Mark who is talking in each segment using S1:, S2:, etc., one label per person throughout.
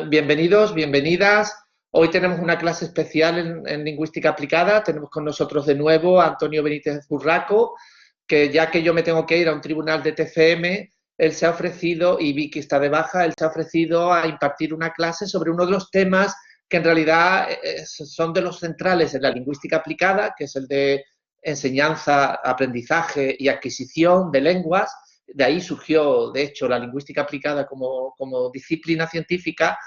S1: Bienvenidos, bienvenidas. Hoy tenemos una clase especial en lingüística aplicada. Tenemos con nosotros de nuevo a Antonio Benítez Burraco, que ya que yo me tengo que ir a un tribunal de TFM, él se ha ofrecido, y Vicky está de baja, él se ha ofrecido a impartir una clase sobre uno de los temas que en realidad son de los centrales en la lingüística aplicada, que es el de enseñanza, aprendizaje y adquisición de lenguas. De ahí surgió, de hecho, la lingüística aplicada como disciplina científica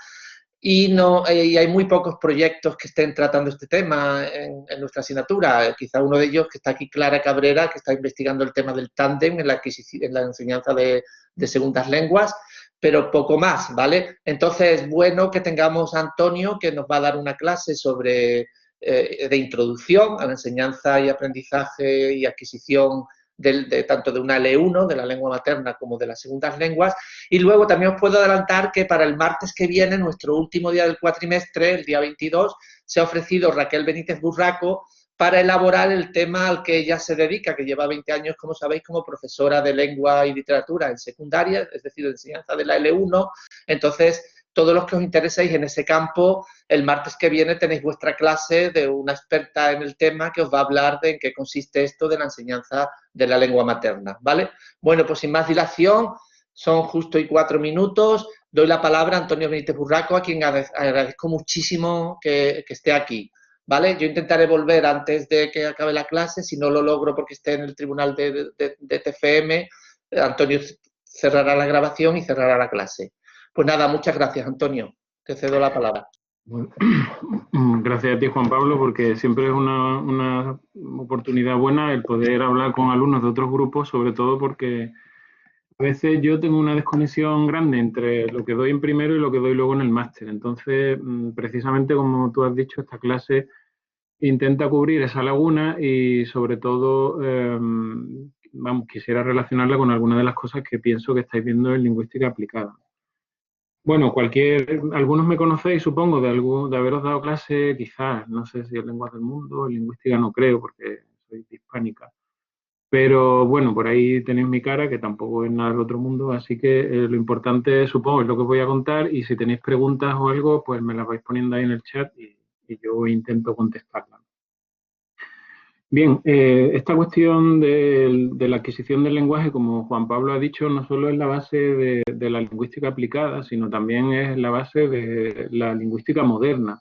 S1: y hay muy pocos proyectos que estén tratando este tema en nuestra asignatura. Quizá uno de ellos, que está aquí, Clara Cabrera, que está investigando el tema del tándem en la enseñanza de segundas lenguas, pero poco más, ¿vale? Entonces es bueno que tengamos a Antonio, que nos va a dar una clase sobre de introducción a la enseñanza y aprendizaje y adquisición tanto de una L1, de la lengua materna, como de las segundas lenguas. Y luego también os puedo adelantar que para el martes que viene, nuestro último día del cuatrimestre, el día 22, se ha ofrecido Raquel Benítez Burraco para elaborar el tema al que ella se dedica, que lleva 20 años, como sabéis, como profesora de lengua y literatura en secundaria, es decir, de enseñanza de la L1. Entonces, todos los que os intereséis en ese campo, el martes que viene tenéis vuestra clase de una experta en el tema que os va a hablar de en qué consiste esto de la enseñanza de la lengua materna, ¿vale? Bueno, pues sin más dilación, son justo y 4 minutos. Doy la palabra a Antonio Benítez Burraco, a quien agradezco muchísimo que esté aquí, ¿vale? Yo intentaré volver antes de que acabe la clase. Si no lo logro porque esté en el tribunal de TFM, Antonio cerrará la grabación y cerrará la clase. Pues nada, muchas gracias, Antonio. Te cedo la palabra.
S2: Bueno, gracias a ti, Juan Pablo, porque siempre es una oportunidad buena el poder hablar con alumnos de otros grupos, sobre todo porque a veces yo tengo una desconexión grande entre lo que doy en primero y lo que doy luego en el máster. Entonces, precisamente como tú has dicho, esta clase intenta cubrir esa laguna y sobre todo, quisiera relacionarla con algunas de las cosas que pienso que estáis viendo en lingüística aplicada. Bueno, algunos me conocéis, supongo, de haberos dado clase, quizás, no sé si en lenguas del mundo, en lingüística no creo, porque soy hispánica. Pero bueno, por ahí tenéis mi cara, que tampoco es nada del otro mundo, así que lo importante, supongo, es lo que os voy a contar, y si tenéis preguntas o algo, pues me las vais poniendo ahí en el chat y yo intento contestarlas. Bien, esta cuestión de la adquisición del lenguaje, como Juan Pablo ha dicho, no solo es la base de la lingüística aplicada, sino también es la base de la lingüística moderna,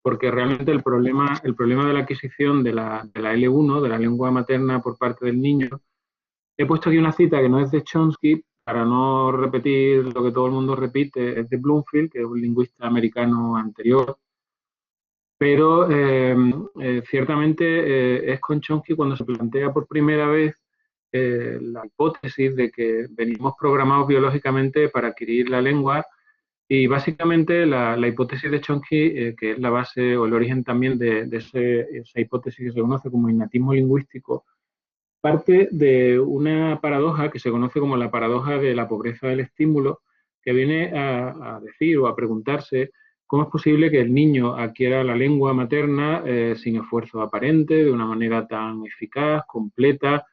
S2: porque realmente el problema de la adquisición de la L1, de la lengua materna por parte del niño, he puesto aquí una cita que no es de Chomsky, para no repetir lo que todo el mundo repite, es de Bloomfield, que es un lingüista americano anterior. Pero ciertamente es con Chomsky cuando se plantea por primera vez la hipótesis de que venimos programados biológicamente para adquirir la lengua, y básicamente la hipótesis de Chomsky, que es la base o el origen también de esa hipótesis que se conoce como innatismo lingüístico, parte de una paradoja que se conoce como la paradoja de la pobreza del estímulo, que viene a decir o a preguntarse cómo es posible que el niño adquiera la lengua materna sin esfuerzo aparente, de una manera tan eficaz, completa,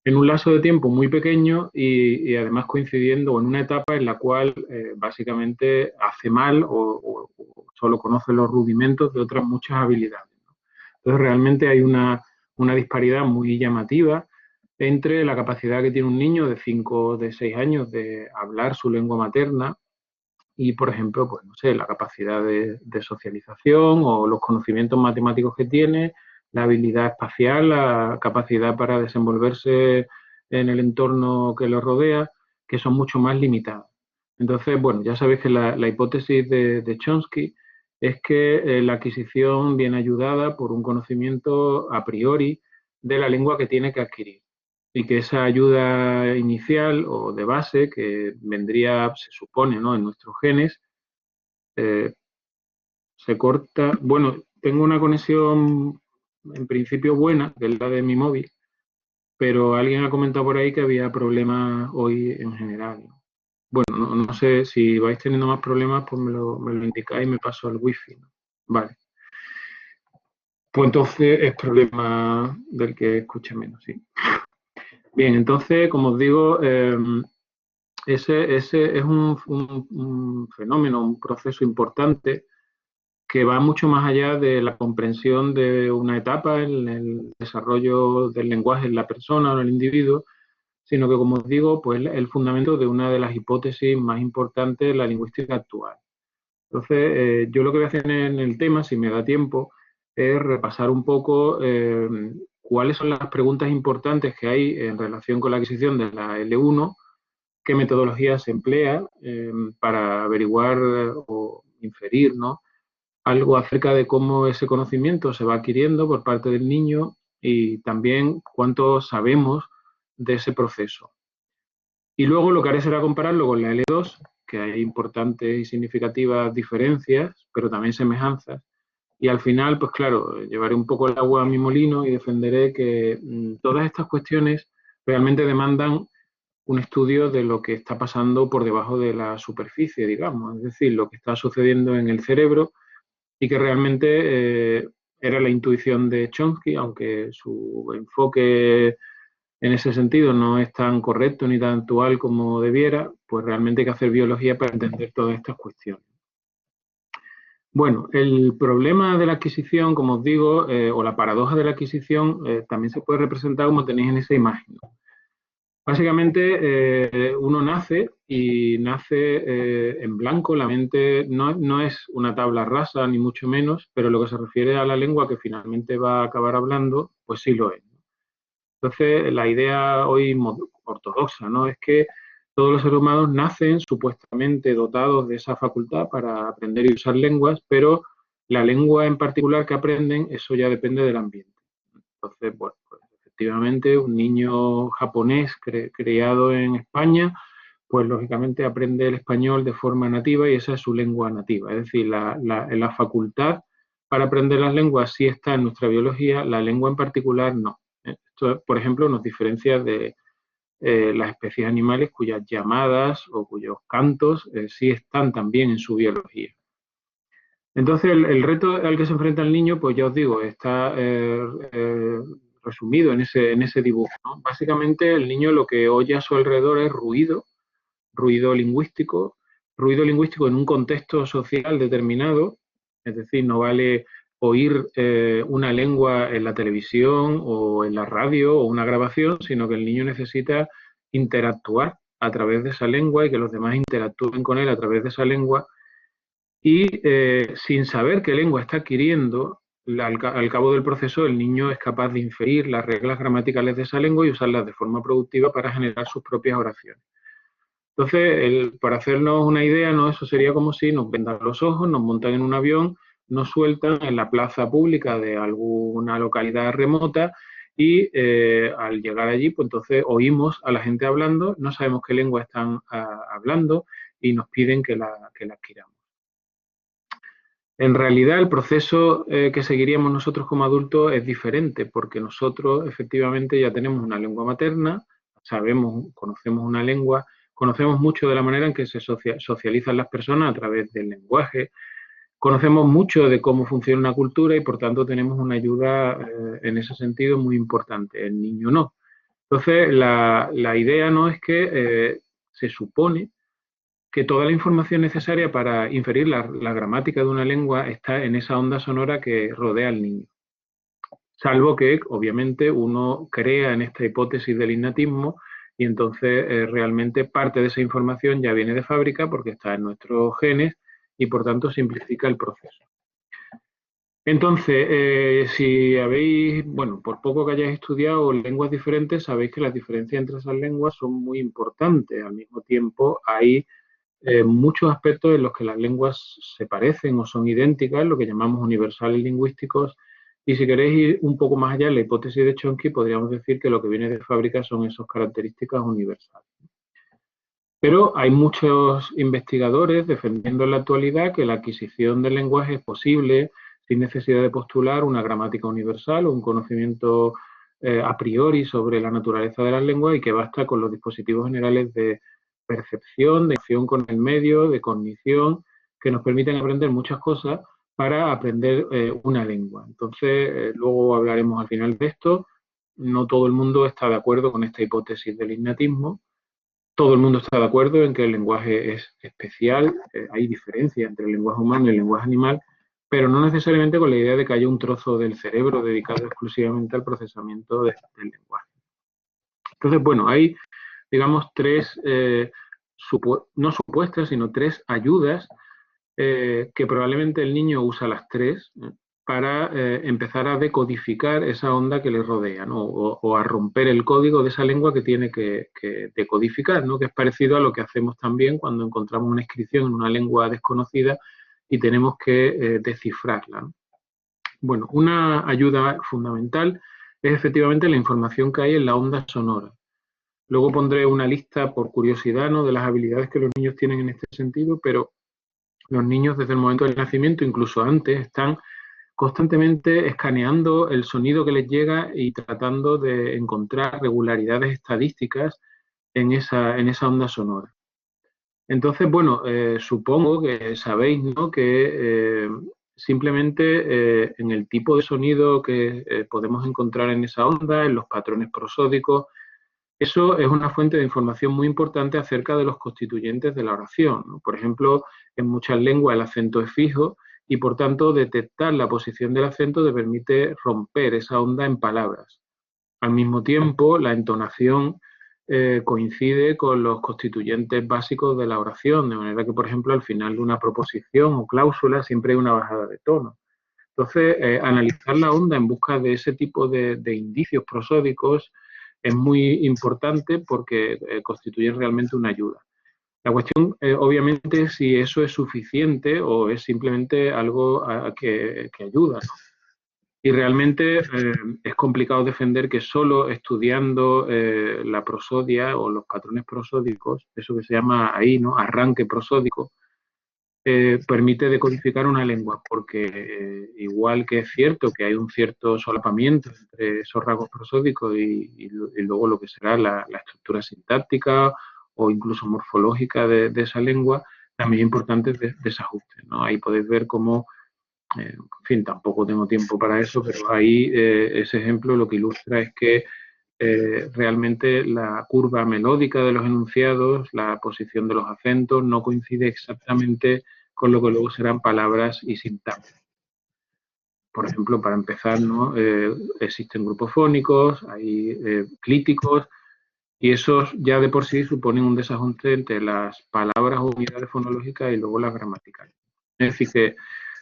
S2: en un lapso de tiempo muy pequeño y además coincidiendo en una etapa en la cual básicamente hace mal o solo conoce los rudimentos de otras muchas habilidades, ¿no? Entonces realmente hay una disparidad muy llamativa entre la capacidad que tiene un niño de 5 o de 6 años de hablar su lengua materna y, por ejemplo, pues no sé, la capacidad de socialización o los conocimientos matemáticos que tiene, la habilidad espacial, la capacidad para desenvolverse en el entorno que lo rodea, que son mucho más limitadas. Entonces, bueno, ya sabéis que la hipótesis de Chomsky es que la adquisición viene ayudada por un conocimiento a priori de la lengua que tiene que adquirir, y que esa ayuda inicial o de base que vendría, se supone, ¿no?, en nuestros genes, se corta. Bueno, tengo una conexión en principio buena, que es la de mi móvil, pero alguien ha comentado por ahí que había problemas hoy en general, ¿no? Bueno, no sé, si vais teniendo más problemas, pues me lo indicáis y me paso al wifi, ¿no? Vale. Pues entonces es problema del que escuche menos, sí. Bien, entonces, como os digo, ese es un fenómeno, un proceso importante que va mucho más allá de la comprensión de una etapa en el desarrollo del lenguaje en la persona o en el individuo, sino que, como os digo, pues el fundamento de una de las hipótesis más importantes de la lingüística actual. Entonces, yo lo que voy a hacer en el tema, si me da tiempo, es repasar un poco cuáles son las preguntas importantes que hay en relación con la adquisición de la L1, qué metodología se emplea para averiguar o inferir, ¿no?, algo acerca de cómo ese conocimiento se va adquiriendo por parte del niño y también cuánto sabemos de ese proceso. Y luego lo que haré será compararlo con la L2, que hay importantes y significativas diferencias, pero también semejanzas. Y al final, pues claro, llevaré un poco el agua a mi molino y defenderé que todas estas cuestiones realmente demandan un estudio de lo que está pasando por debajo de la superficie, digamos, es decir, lo que está sucediendo en el cerebro y que realmente era la intuición de Chomsky, aunque su enfoque en ese sentido no es tan correcto ni tan actual como debiera, pues realmente hay que hacer biología para entender todas estas cuestiones. Bueno, el problema de la adquisición, como os digo, o la paradoja de la adquisición, también se puede representar como tenéis en esa imagen. Básicamente, uno nace y nace en blanco, la mente no es una tabla rasa, ni mucho menos, pero lo que se refiere a la lengua que finalmente va a acabar hablando, pues sí lo es. Entonces, la idea hoy ortodoxa, ¿no?, es que todos los seres humanos nacen supuestamente dotados de esa facultad para aprender y usar lenguas, pero la lengua en particular que aprenden, eso ya depende del ambiente. Entonces, bueno, pues efectivamente un niño japonés criado en España, pues lógicamente aprende el español de forma nativa y esa es su lengua nativa. Es decir, la facultad para aprender las lenguas sí está en nuestra biología, la lengua en particular no. Esto, por ejemplo, nos diferencia de las especies animales cuyas llamadas o cuyos cantos sí están también en su biología. Entonces, el reto al que se enfrenta el niño, pues ya os digo, está resumido en ese dibujo, ¿no? Básicamente, el niño lo que oye a su alrededor es ruido lingüístico en un contexto social determinado, es decir, no vale oír una lengua en la televisión o en la radio o una grabación, sino que el niño necesita interactuar a través de esa lengua y que los demás interactúen con él a través de esa lengua y sin saber qué lengua está adquiriendo, al cabo del proceso el niño es capaz de inferir las reglas gramaticales de esa lengua y usarlas de forma productiva para generar sus propias oraciones. Entonces, para hacernos una idea, ¿no?, eso sería como si nos vendan los ojos, nos montan en un avión, nos sueltan en la plaza pública de alguna localidad remota y al llegar allí, pues entonces oímos a la gente hablando, no sabemos qué lengua están hablando y nos piden que la adquiramos. En realidad, el proceso que seguiríamos nosotros como adultos es diferente, porque nosotros efectivamente ya tenemos una lengua materna, conocemos una lengua, conocemos mucho de la manera en que se socializan las personas a través del lenguaje, conocemos mucho de cómo funciona una cultura y por tanto tenemos una ayuda en ese sentido muy importante. El niño no. Entonces, la idea no es que se supone que toda la información necesaria para inferir la gramática de una lengua está en esa onda sonora que rodea al niño. Salvo que, obviamente, uno crea en esta hipótesis del innatismo y entonces realmente parte de esa información ya viene de fábrica porque está en nuestros genes y por tanto simplifica el proceso. Entonces, si habéis, bueno, por poco que hayáis estudiado lenguas diferentes, sabéis que las diferencias entre esas lenguas son muy importantes. Al mismo tiempo, hay muchos aspectos en los que las lenguas se parecen o son idénticas, lo que llamamos universales lingüísticos, y si queréis ir un poco más allá en la hipótesis de Chomsky, podríamos decir que lo que viene de fábrica son esas características universales. Pero hay muchos investigadores defendiendo en la actualidad que la adquisición del lenguaje es posible sin necesidad de postular una gramática universal o un conocimiento a priori sobre la naturaleza de las lenguas y que basta con los dispositivos generales de percepción, de acción con el medio, de cognición, que nos permiten aprender muchas cosas para aprender una lengua. Entonces, luego hablaremos al final de esto. No todo el mundo está de acuerdo con esta hipótesis del innatismo, Todo el mundo está de acuerdo en que el lenguaje es especial, hay diferencia entre el lenguaje humano y el lenguaje animal, pero no necesariamente con la idea de que haya un trozo del cerebro dedicado exclusivamente al procesamiento del lenguaje. Entonces, bueno, hay, digamos, tres, no supuestas, sino tres ayudas que probablemente el niño usa las tres para empezar a decodificar esa onda que le rodea, ¿no? O a romper el código de esa lengua que tiene que decodificar, ¿no? Que es parecido a lo que hacemos también cuando encontramos una inscripción en una lengua desconocida y tenemos que descifrarla, ¿no? Bueno, una ayuda fundamental es efectivamente la información que hay en la onda sonora. Luego pondré una lista por curiosidad, ¿no?, de las habilidades que los niños tienen en este sentido, pero los niños desde el momento del nacimiento, incluso antes, están constantemente escaneando el sonido que les llega y tratando de encontrar regularidades estadísticas en esa onda sonora. Entonces, bueno, supongo que sabéis, ¿no?, que simplemente en el tipo de sonido que podemos encontrar en esa onda, en los patrones prosódicos, eso es una fuente de información muy importante acerca de los constituyentes de la oración, ¿no? Por ejemplo, en muchas lenguas el acento es fijo y, por tanto, detectar la posición del acento te permite romper esa onda en palabras. Al mismo tiempo, la entonación coincide con los constituyentes básicos de la oración, de manera que, por ejemplo, al final de una proposición o cláusula siempre hay una bajada de tono. Entonces, analizar la onda en busca de ese tipo de indicios prosódicos es muy importante porque constituyen realmente una ayuda. La cuestión, obviamente, es si eso es suficiente o es simplemente algo que ayuda, ¿no? Y realmente es complicado defender que solo estudiando la prosodia o los patrones prosódicos, eso que se llama ahí, ¿no?, arranque prosódico, permite decodificar una lengua, porque igual que es cierto que hay un cierto solapamiento entre esos rasgos prosódicos y luego lo que será la estructura sintáctica o incluso morfológica de esa lengua, también es importante desajuste, ¿no? Ahí podéis ver cómo, en fin, tampoco tengo tiempo para eso, pero ahí ese ejemplo lo que ilustra es que realmente la curva melódica de los enunciados, la posición de los acentos, no coincide exactamente con lo que luego serán palabras y sintaxis. Por ejemplo, para empezar, ¿no?, existen grupos fónicos, hay clíticos, y esos ya de por sí suponen un desajuste entre las palabras o unidades fonológicas y luego las gramaticales. Es decir, que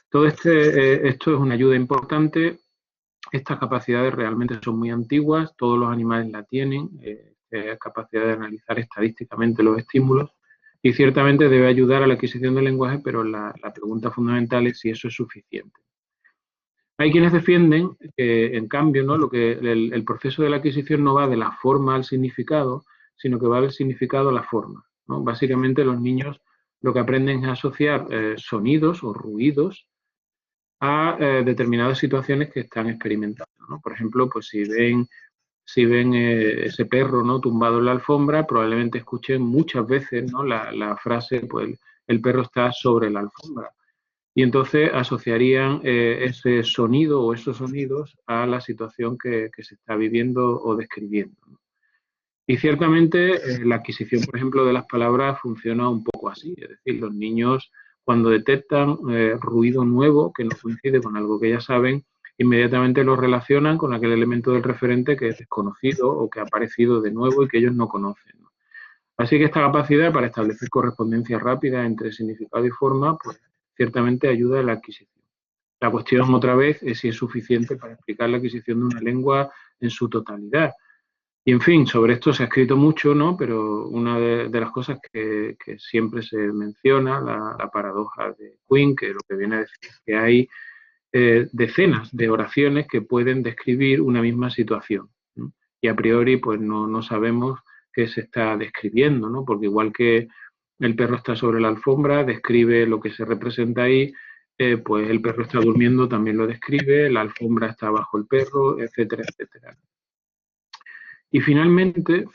S2: todo esto es una ayuda importante. Estas capacidades realmente son muy antiguas, todos los animales la tienen, capacidad de analizar estadísticamente los estímulos, y ciertamente debe ayudar a la adquisición del lenguaje, pero la pregunta fundamental es si eso es suficiente. Hay quienes defienden que, en cambio, ¿no?, el proceso de la adquisición no va de la forma al significado, sino que va del significado a la forma, ¿no? Básicamente los niños lo que aprenden es a asociar sonidos o ruidos a determinadas situaciones que están experimentando, ¿no? Por ejemplo, pues si ven ese perro, ¿no?, tumbado en la alfombra, probablemente escuchen muchas veces, ¿no?, la frase, pues el perro está sobre la alfombra. Y entonces asociarían ese sonido o esos sonidos a la situación que se está viviendo o describiendo, ¿no? Y ciertamente la adquisición, por ejemplo, de las palabras funciona un poco así. Es decir, los niños, cuando detectan ruido nuevo que no coincide con algo que ya saben, inmediatamente lo relacionan con aquel elemento del referente que es desconocido o que ha aparecido de nuevo y que ellos no conocen, ¿no? Así que esta capacidad para establecer correspondencia rápida entre significado y forma, pues ciertamente ayuda a la adquisición. La cuestión, otra vez, es si es suficiente para explicar la adquisición de una lengua en su totalidad. Y, en fin, sobre esto se ha escrito mucho, ¿no? Pero una de las cosas que siempre se menciona, la paradoja de Quinn, que lo que viene a decir es que hay decenas de oraciones que pueden describir una misma situación, ¿no? Y a priori, pues no sabemos qué se está describiendo, ¿no? Porque igual que el perro está sobre la alfombra, describe lo que se representa ahí, pues el perro está durmiendo, también lo describe, la alfombra está bajo el perro, etcétera, etcétera. Y finalmente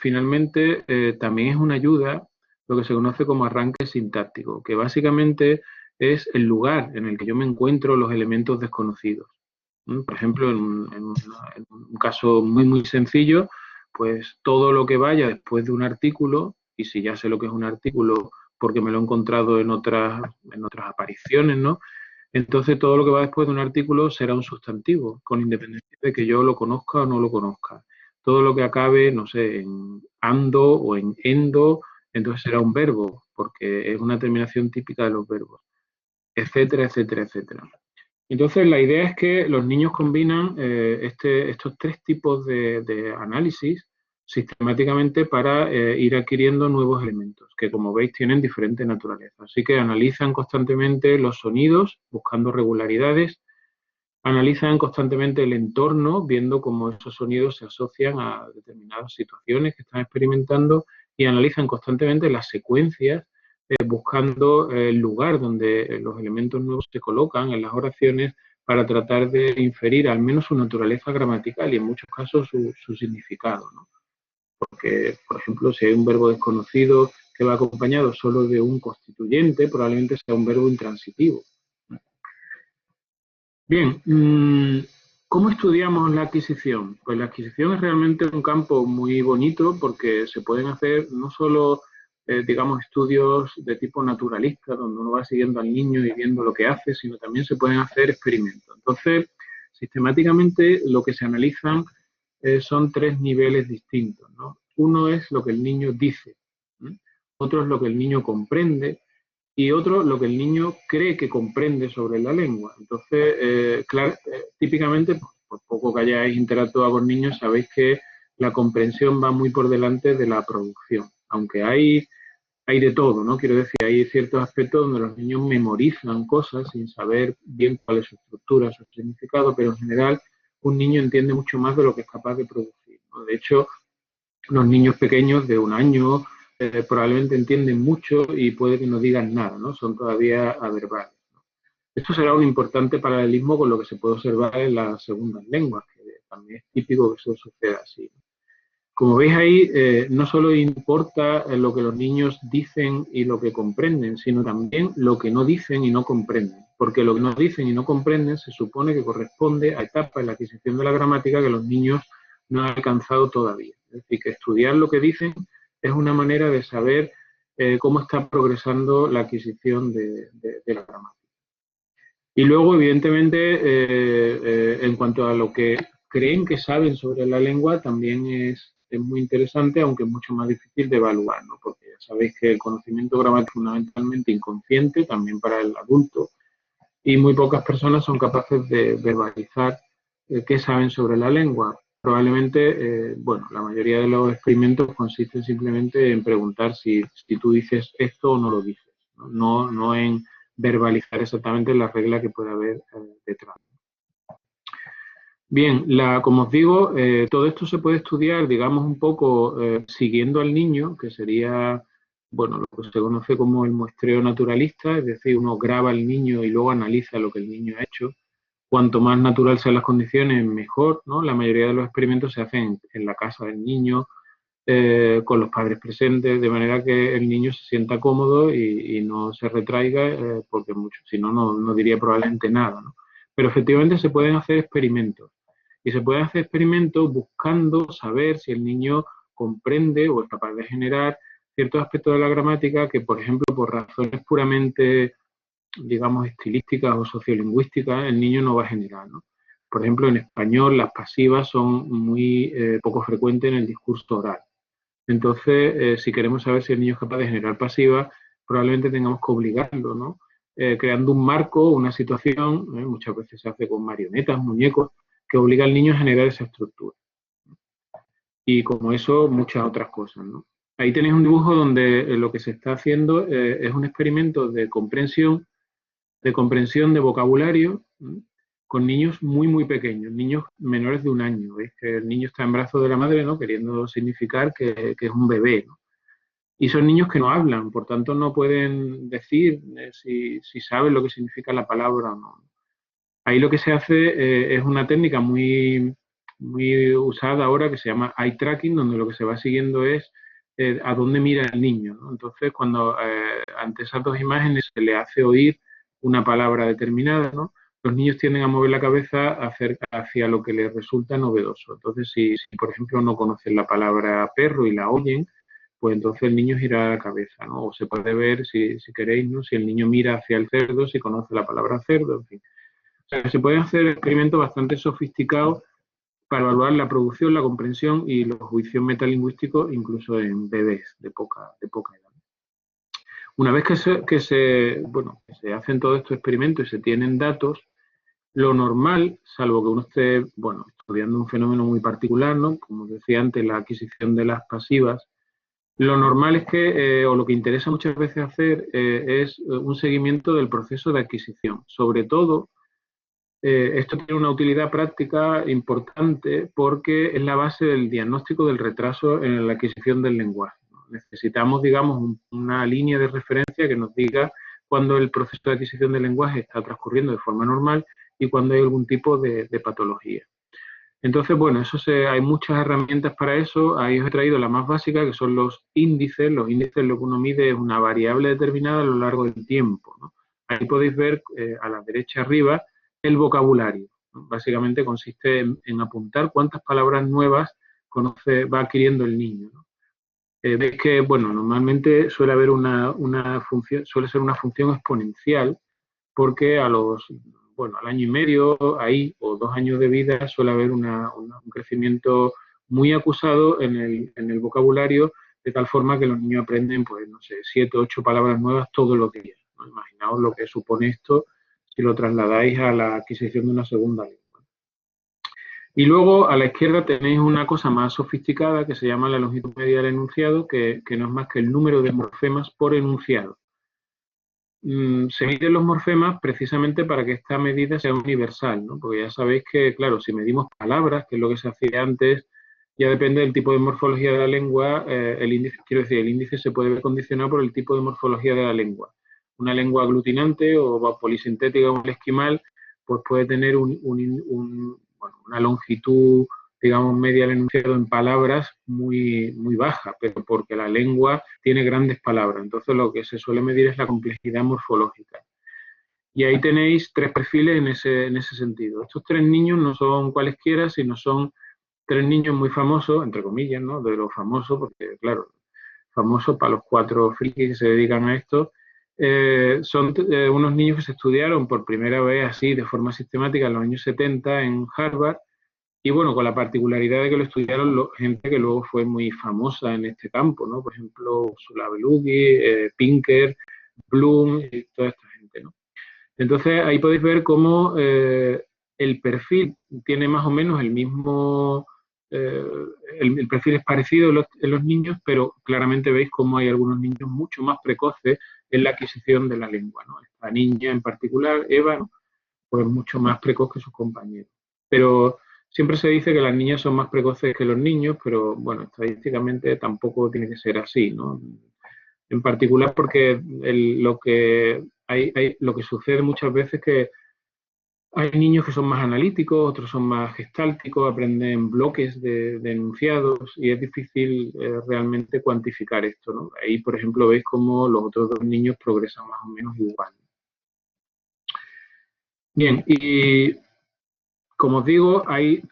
S2: también es una ayuda lo que se conoce como arranque sintáctico, que básicamente es el lugar en el que yo me encuentro los elementos desconocidos. Por ejemplo, en un caso muy, muy sencillo, pues todo lo que vaya después de un artículo y si ya sé lo que es un artículo porque me lo he encontrado en otras apariciones, ¿no? Entonces todo lo que va después de un artículo será un sustantivo, con independencia de que yo lo conozca o no lo conozca. Todo lo que acabe, no sé, en ando o en endo, entonces será un verbo, porque es una terminación típica de los verbos, etcétera, etcétera, etcétera. Entonces la idea es que los niños combinan estos tres tipos de análisis sistemáticamente para ir adquiriendo nuevos elementos, que como veis tienen diferente naturaleza. Así que analizan constantemente los sonidos, buscando regularidades, analizan constantemente el entorno, viendo cómo esos sonidos se asocian a determinadas situaciones que están experimentando, y analizan constantemente las secuencias, buscando el lugar donde los elementos nuevos se colocan en las oraciones para tratar de inferir al menos su naturaleza gramatical y en muchos casos su significado, ¿no? Porque, por ejemplo, si hay un verbo desconocido que va acompañado solo de un constituyente, probablemente sea un verbo intransitivo. Bien, ¿cómo estudiamos la adquisición? Pues la adquisición es realmente un campo muy bonito porque se pueden hacer no solo, digamos, estudios de tipo naturalista, donde uno va siguiendo al niño y viendo lo que hace, sino también se pueden hacer experimentos. Entonces, sistemáticamente lo que se analizan son tres niveles distintos, ¿no? Uno es lo que el niño dice, ¿sí? Otro es lo que el niño comprende, y otro lo que el niño cree que comprende sobre la lengua. Entonces, claro, típicamente, por poco que hayáis interactuado con niños, sabéis que la comprensión va muy por delante de la producción, aunque hay de todo, ¿no? Quiero decir, hay ciertos aspectos donde los niños memorizan cosas sin saber bien cuál es su estructura, su significado, pero en general un niño entiende mucho más de lo que es capaz de producir, ¿no? De hecho, los niños pequeños de 1 año probablemente entienden mucho y puede que no digan nada, ¿no? Son todavía averbales, ¿no? Esto será un importante paralelismo con lo que se puede observar en las segundas lenguas, que también es típico que eso suceda así. Como veis ahí, no solo importa lo que los niños dicen y lo que comprenden, sino también lo que no dicen y no comprenden. Porque lo que no dicen y no comprenden se supone que corresponde a etapas en la adquisición de la gramática que los niños no han alcanzado todavía. Es decir, que estudiar lo que dicen es una manera de saber cómo está progresando la adquisición de la gramática. Y luego, evidentemente, en cuanto a lo que creen que saben sobre la lengua, también es muy interesante, aunque es mucho más difícil de evaluar, ¿no? Porque ya sabéis que el conocimiento gramático es fundamentalmente inconsciente, también para el adulto, y muy pocas personas son capaces de verbalizar qué saben sobre la lengua. Probablemente, bueno, la mayoría de los experimentos consisten simplemente en preguntar si tú dices esto o no lo dices, ¿no? No en verbalizar exactamente la regla que puede haber detrás. Bien, como os digo, todo esto se puede estudiar, digamos, un poco siguiendo al niño, que sería, bueno, lo que se conoce como el muestreo naturalista, es decir, uno graba al niño y luego analiza lo que el niño ha hecho. Cuanto más natural sean las condiciones, mejor, ¿no? La mayoría de los experimentos se hacen en la casa del niño, con los padres presentes, de manera que el niño se sienta cómodo y no se retraiga, porque mucho, si no, no diría probablemente nada, ¿no? Pero efectivamente se pueden hacer experimentos. Y se pueden hacer experimentos buscando saber si el niño comprende o es capaz de generar ciertos aspectos de la gramática que, por ejemplo, por razones puramente, digamos, estilísticas o sociolingüísticas, el niño no va a generar, ¿no? Por ejemplo, en español las pasivas son muy poco frecuentes en el discurso oral. Entonces, si queremos saber si el niño es capaz de generar pasivas, probablemente tengamos que obligarlo, ¿no? Creando un marco, una situación, muchas veces se hace con marionetas, muñecos, que obliga al niño a generar esa estructura. Y como eso, muchas otras cosas, ¿no? Ahí tenéis un dibujo donde lo que se está haciendo es un experimento de comprensión de vocabulario, ¿no? Con niños muy, muy pequeños, niños menores de 1 año. ¿Veis? Que el niño está en brazos de la madre, ¿no? Queriendo significar que es un bebé, ¿no? Y son niños que no hablan, por tanto no pueden decir si saben lo que significa la palabra o no. Ahí lo que se hace es una técnica muy, muy usada ahora que se llama eye tracking, donde lo que se va siguiendo es a dónde mira el niño, ¿no? Entonces, cuando ante esas dos imágenes se le hace oír una palabra determinada, ¿no? Los niños tienden a mover la cabeza hacia lo que les resulta novedoso. Entonces, si por ejemplo no conocen la palabra perro y la oyen, pues entonces el niño gira la cabeza, ¿no? O se puede ver, si queréis, ¿no? Si el niño mira hacia el cerdo, si conoce la palabra cerdo, en fin. O sea, se pueden hacer experimentos bastante sofisticados para evaluar la producción, la comprensión y los juicios metalingüísticos, incluso en bebés de poca edad. Una vez que se hacen todos estos experimentos y se tienen datos, lo normal, salvo que uno esté, estudiando un fenómeno muy particular, ¿no? Como decía antes, la adquisición de las pasivas, lo normal es que, o lo que interesa muchas veces hacer, es un seguimiento del proceso de adquisición. Sobre todo, esto tiene una utilidad práctica importante porque es la base del diagnóstico del retraso en la adquisición del lenguaje. Necesitamos, digamos, una línea de referencia que nos diga cuándo el proceso de adquisición del lenguaje está transcurriendo de forma normal y cuándo hay algún tipo de patología. Entonces, bueno, hay muchas herramientas para eso. Ahí os he traído la más básica, que son los índices. Los índices, lo que uno mide es una variable determinada a lo largo del tiempo, ¿no? Ahí podéis ver a la derecha arriba el vocabulario, ¿no? Básicamente consiste en apuntar cuántas palabras nuevas va adquiriendo el niño, ¿no? Veis que, normalmente suele haber una función, suele ser una función exponencial, porque al año y medio, ahí, o 2 años de vida, suele haber un crecimiento muy acusado en el vocabulario, de tal forma que los niños aprenden, 7 o 8 palabras nuevas todos los días, ¿no? Imaginaos lo que supone esto si lo trasladáis a la adquisición de una segunda lengua. Y luego a la izquierda tenéis una cosa más sofisticada que se llama la longitud media del enunciado, que no es más que el número de morfemas por enunciado. Se miden los morfemas precisamente para que esta medida sea universal, ¿no? Porque ya sabéis que, claro, si medimos palabras, que es lo que se hacía antes, ya depende del tipo de morfología de la lengua, el índice se puede ver condicionado por el tipo de morfología de la lengua. Una lengua aglutinante o polisintética como el esquimal, pues puede tener una longitud, digamos, media del enunciado en palabras muy, muy baja, pero porque la lengua tiene grandes palabras. Entonces lo que se suele medir es la complejidad morfológica. Y ahí tenéis 3 perfiles en ese sentido. Estos 3 niños no son cualesquiera, sino son 3 niños muy famosos, entre comillas, ¿no? De lo famoso, porque claro, famosos para los 4 frikis que se dedican a esto. Son unos niños que se estudiaron por primera vez así, de forma sistemática, en los años 70 en Harvard. Y bueno, con la particularidad de que lo estudiaron gente que luego fue muy famosa en este campo, ¿no? Por ejemplo, Ursula Belugi, Pinker, Bloom y toda esta gente, ¿no? Entonces ahí podéis ver cómo el perfil tiene más o menos el mismo, el perfil es parecido en los niños, pero claramente veis cómo hay algunos niños mucho más precoces en la adquisición de la lengua, ¿no? Esta niña en particular, Eva, ¿no? Pues mucho más precoz que sus compañeros. Pero siempre se dice que las niñas son más precoces que los niños, pero bueno, estadísticamente tampoco tiene que ser así, ¿no? En particular porque lo que sucede muchas veces es que hay niños que son más analíticos, otros son más gestálticos, aprenden bloques de enunciados y es difícil realmente cuantificar esto, ¿no? Ahí, por ejemplo, veis cómo los otros 2 niños progresan más o menos igual. Bien, y como os digo,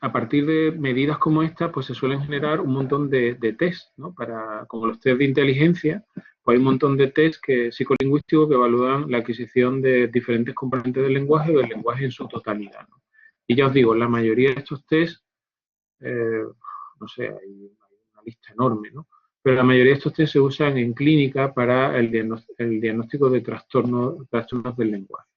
S2: a partir de medidas como esta, pues se suelen generar un montón de test, ¿no? Como los test de inteligencia, pues hay un montón de test psicolingüísticos que evalúan la adquisición de diferentes componentes del lenguaje o del lenguaje en su totalidad, ¿no? Y ya os digo, la mayoría de estos test, no sé, hay una lista enorme, ¿no? Pero la mayoría de estos test se usan en clínica para el diagnóstico de trastornos del lenguaje.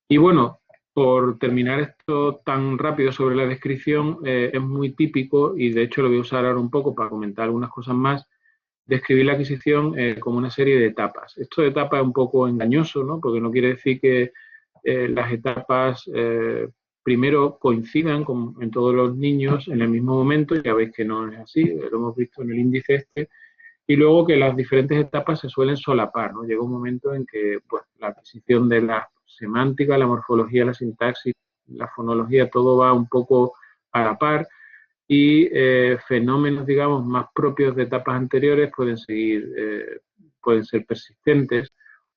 S2: Y bueno, por terminar esto tan rápido sobre la descripción, es muy típico, y de hecho lo voy a usar ahora un poco para comentar algunas cosas más, describir la adquisición como una serie de etapas. Esto de etapa es un poco engañoso, ¿no? Porque no quiere decir que las etapas primero coincidan en todos los niños en el mismo momento, ya veis que no es así, lo hemos visto en el índice este, y luego que las diferentes etapas se suelen solapar, ¿no? Llega un momento en que pues, la adquisición de la semántica, la morfología, la sintaxis, la fonología, todo va un poco a la par y fenómenos, digamos, más propios de etapas anteriores pueden ser persistentes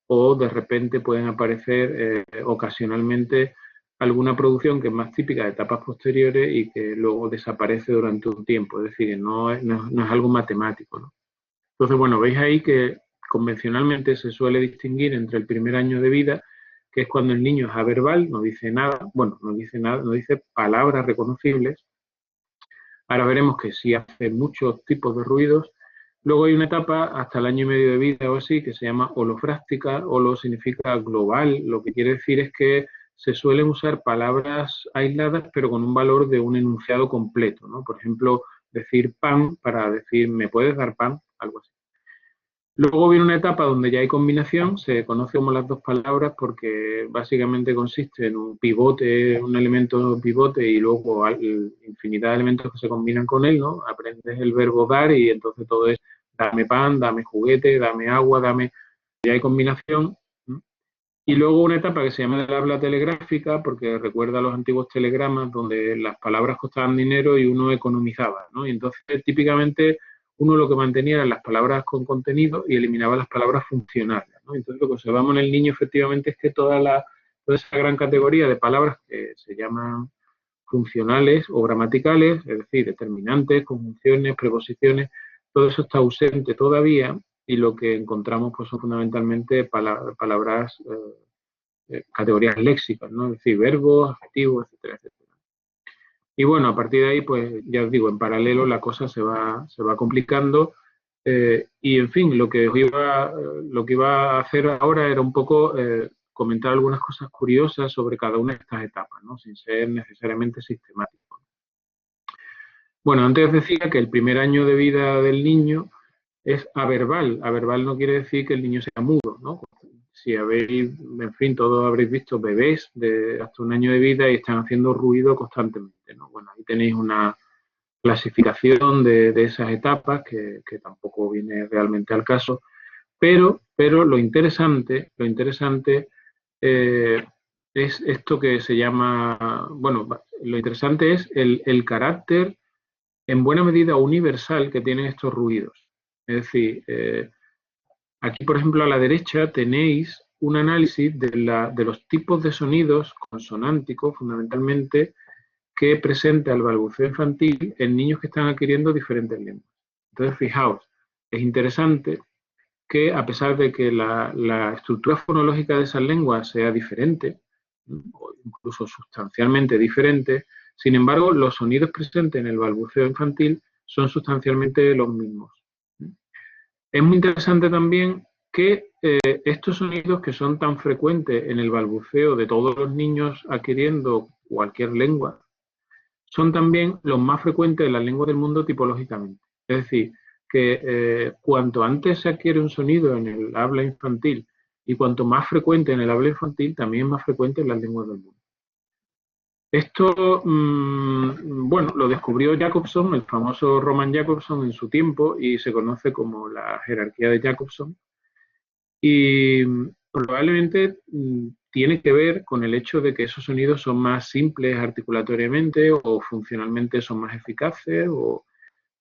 S2: o de repente pueden aparecer ocasionalmente alguna producción que es más típica de etapas posteriores y que luego desaparece durante un tiempo, es decir, no es algo matemático, ¿no? Entonces, bueno, veis ahí que convencionalmente se suele distinguir entre el primer año de vida, que es cuando el niño es averbal, no dice nada, bueno, no dice nada, no dice palabras reconocibles. Ahora veremos que sí hace muchos tipos de ruidos. Luego hay una etapa hasta el año y medio de vida o así que se llama holofrástica. Holo significa global, lo que quiere decir es que se suelen usar palabras aisladas pero con un valor de un enunciado completo, ¿no? Por ejemplo, decir pan para decir ¿me puedes dar pan? Algo así. Luego viene una etapa donde ya hay combinación, se conoce como las dos palabras porque básicamente consiste en un pivote, un elemento pivote y luego infinidad de elementos que se combinan con él, ¿no? Aprendes el verbo dar y entonces todo es dame pan, dame juguete, dame agua, dame... Ya hay combinación. ¿No? Y luego una etapa que se llama el habla telegráfica porque recuerda a los antiguos telegramas donde las palabras costaban dinero y uno economizaba, ¿no? Y entonces típicamente uno lo que mantenía eran las palabras con contenido y eliminaba las palabras funcionales, ¿no? Entonces lo que observamos en el niño efectivamente es que toda esa gran categoría de palabras que se llaman funcionales o gramaticales, es decir, determinantes, conjunciones, preposiciones, todo eso está ausente todavía y lo que encontramos pues son fundamentalmente palabras, categorías léxicas, ¿no? Es decir, verbos, adjetivos, etcétera, etcétera. Y bueno, a partir de ahí, pues ya os digo, en paralelo la cosa se va complicando y en fin, lo que iba a hacer ahora era un poco comentar algunas cosas curiosas sobre cada una de estas etapas, ¿no? Sin ser necesariamente sistemático. Bueno, antes decía que el primer año de vida del niño es averbal. Averbal no quiere decir que el niño sea mudo, ¿no? Si habéis, en fin, todos habréis visto bebés de hasta un año de vida y están haciendo ruido constantemente, ¿no? Bueno, ahí tenéis una clasificación de esas etapas que tampoco viene realmente al caso, pero lo interesante es esto que se llama, bueno, lo interesante es el carácter en buena medida universal que tienen estos ruidos. Es decir, aquí, por ejemplo, a la derecha tenéis un análisis de los tipos de sonidos consonánticos, fundamentalmente, que presenta el balbuceo infantil en niños que están adquiriendo diferentes lenguas. Entonces, fijaos, es interesante que a pesar de que la estructura fonológica de esas lenguas sea diferente, o incluso sustancialmente diferente, sin embargo, los sonidos presentes en el balbuceo infantil son sustancialmente los mismos. Es muy interesante también que estos sonidos que son tan frecuentes en el balbuceo de todos los niños adquiriendo cualquier lengua, son también los más frecuentes en las lenguas del mundo tipológicamente. Es decir, que cuanto antes se adquiere un sonido en el habla infantil y cuanto más frecuente en el habla infantil, también es más frecuente en las lenguas del mundo. Esto, bueno, lo descubrió Jacobson, el famoso Roman Jacobson en su tiempo, y se conoce como la jerarquía de Jacobson. Y probablemente tiene que ver con el hecho de que esos sonidos son más simples articulatoriamente o funcionalmente son más eficaces, o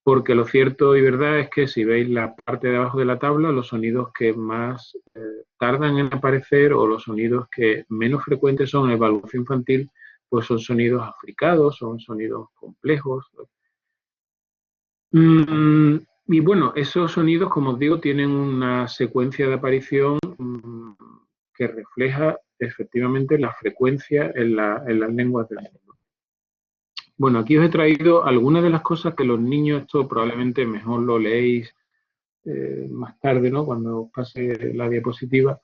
S2: porque lo cierto y verdad es que si veis la parte de abajo de la tabla, los sonidos que más tardan en aparecer o los sonidos que menos frecuentes son en el balbuceo infantil, pues son sonidos africados, son sonidos complejos. Y bueno, esos sonidos, como os digo, tienen una secuencia de aparición que refleja efectivamente la frecuencia en las lenguas del mundo. Bueno, aquí os he traído algunas de las cosas que los niños, esto probablemente mejor lo leéis más tarde, ¿no? Cuando os pase la diapositiva.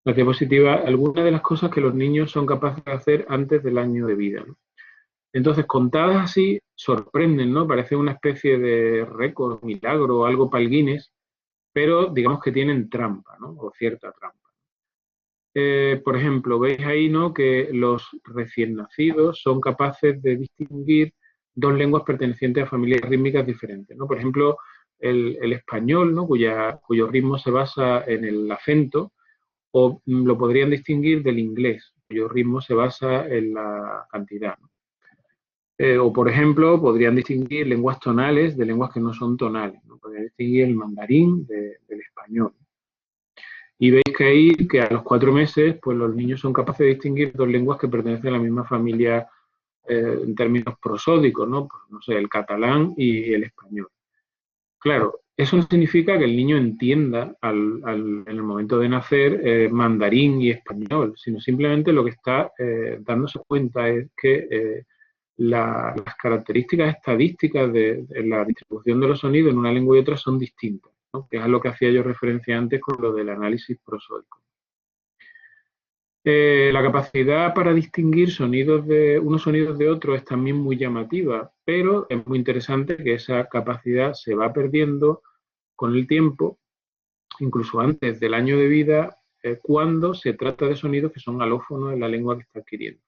S2: La diapositiva, algunas de las cosas que los niños son capaces de hacer antes del año de vida, ¿no? Entonces, contadas así, sorprenden, ¿no? Parece una especie de récord, milagro, algo para el Guinness, pero digamos que tienen trampa, ¿no? O cierta trampa. Por ejemplo, veis ahí, ¿no? Que los recién nacidos son capaces de distinguir dos lenguas pertenecientes a familias rítmicas diferentes, ¿no? Por ejemplo, el español, ¿no? Cuyo ritmo se basa en el acento, o lo podrían distinguir del inglés, cuyo ritmo se basa en la cantidad, ¿no? O, por ejemplo, podrían distinguir lenguas tonales de lenguas que no son tonales, ¿no? Podrían distinguir el mandarín del español. Y veis que ahí, que a los 4 meses, pues los niños son capaces de distinguir dos lenguas que pertenecen a la misma familia en términos prosódicos, ¿no? Pues, no sé, el catalán y el español. Claro, Eso no significa que el niño entienda en el momento de nacer mandarín y español, sino simplemente lo que está dándose cuenta es que las características estadísticas de la distribución de los sonidos en una lengua y otra son distintas, ¿no? Que es a lo que hacía yo referencia antes con lo del análisis prosódico. La capacidad para distinguir unos sonidos de otros es también muy llamativa, pero es muy interesante que esa capacidad se va perdiendo con el tiempo, incluso antes del año de vida, cuando se trata de sonidos que son alófonos en la lengua que está adquiriendo.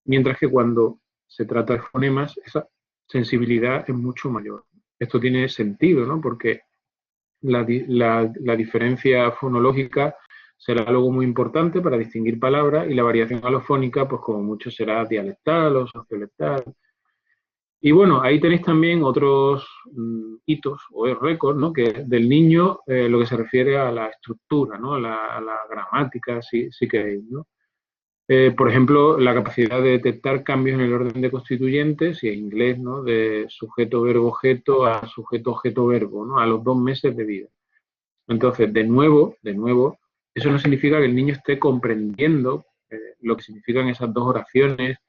S2: Mientras que cuando se trata de fonemas, esa sensibilidad es mucho mayor. Esto tiene sentido, ¿no? Porque la diferencia fonológica será algo muy importante para distinguir palabras y la variación alofónica, pues como mucho será dialectal o sociolectal. Y bueno, ahí tenéis también otros hitos o récords, ¿no? Que del niño, lo que se refiere a la estructura, ¿no? A la gramática, si queréis, ¿no? Por ejemplo, la capacidad de detectar cambios en el orden de constituyentes, si es inglés, ¿no? De sujeto-verbo-objeto a sujeto-objeto-verbo, ¿no? A los 2 meses de vida. Entonces, de nuevo, eso no significa que el niño esté comprendiendo lo que significan esas dos oraciones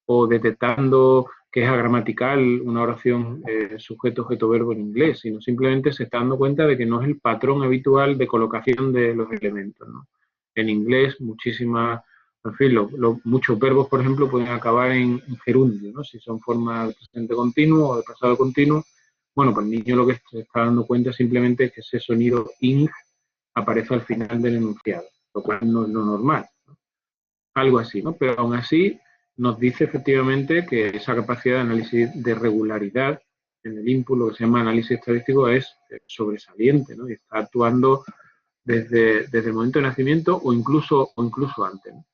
S2: o detectando que es agramatical una oración sujeto-objeto-verbo en inglés, sino simplemente se está dando cuenta de que no es el patrón habitual de colocación de los elementos, ¿no? En inglés, en fin, muchos verbos, por ejemplo, pueden acabar en gerundio, ¿no? Si son formas de presente continuo o de pasado continuo. Bueno, pues el niño lo que se está dando cuenta simplemente es que ese sonido ing aparece al final del enunciado, lo cual no es lo normal, ¿no? Algo así, ¿no? Pero aún así nos dice efectivamente que esa capacidad de análisis de regularidad en el input, lo que se llama análisis estadístico, es sobresaliente, ¿no? Y está actuando desde el momento de nacimiento o incluso antes, ¿no?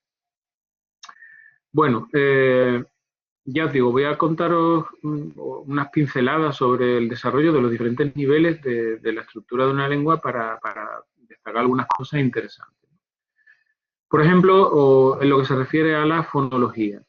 S2: Bueno, ya os digo, voy a contaros unas pinceladas sobre el desarrollo de los diferentes niveles de la estructura de una lengua para destacar algunas cosas interesantes. Por ejemplo, en lo que se refiere a la fonología.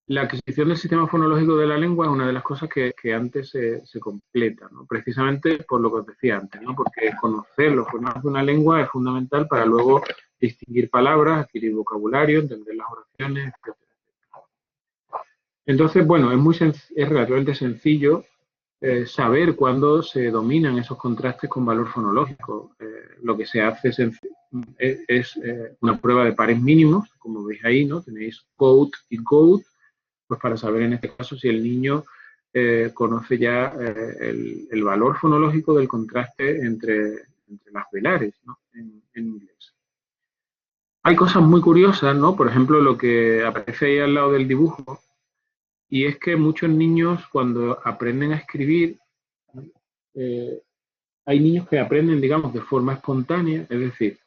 S2: La adquisición del sistema fonológico de la lengua es una de las cosas que antes se completa, ¿no? Precisamente por lo que os decía antes, ¿no? Porque conocer los fonemas de una lengua es fundamental para luego distinguir palabras, adquirir vocabulario, entender las oraciones, etc. Entonces, bueno, es relativamente sencillo saber cuándo se dominan esos contrastes con valor fonológico. Lo que se hace es una prueba de pares mínimos, como veis ahí, ¿no? Tenéis goat y goat, pues para saber en este caso si el niño conoce ya el valor fonológico del contraste entre las velares, ¿no? En inglés. Hay cosas muy curiosas, ¿no? Por ejemplo, lo que aparece ahí al lado del dibujo, y es que muchos niños cuando aprenden a escribir, hay niños que aprenden, digamos, de forma espontánea, es decir,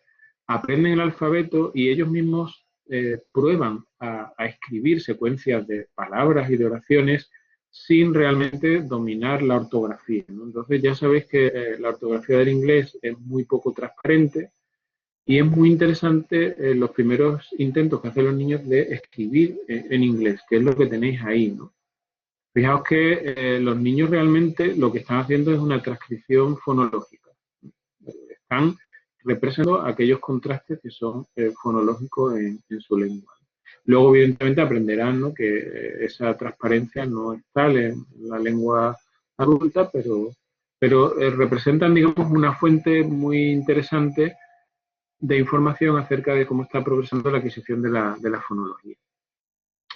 S2: aprenden el alfabeto y ellos mismos prueban a escribir secuencias de palabras y de oraciones sin realmente dominar la ortografía, ¿no? Entonces ya sabéis que la ortografía del inglés es muy poco transparente y es muy interesante los primeros intentos que hacen los niños de escribir en inglés, que es lo que tenéis ahí, ¿no? Fijaos que los niños realmente lo que están haciendo es una transcripción fonológica. Están representando aquellos contrastes que son fonológicos en su lengua. Luego, evidentemente, aprenderán, ¿no? Que esa transparencia no es tal en la lengua adulta, pero representan, digamos, una fuente muy interesante de información acerca de cómo está progresando la adquisición de la fonología.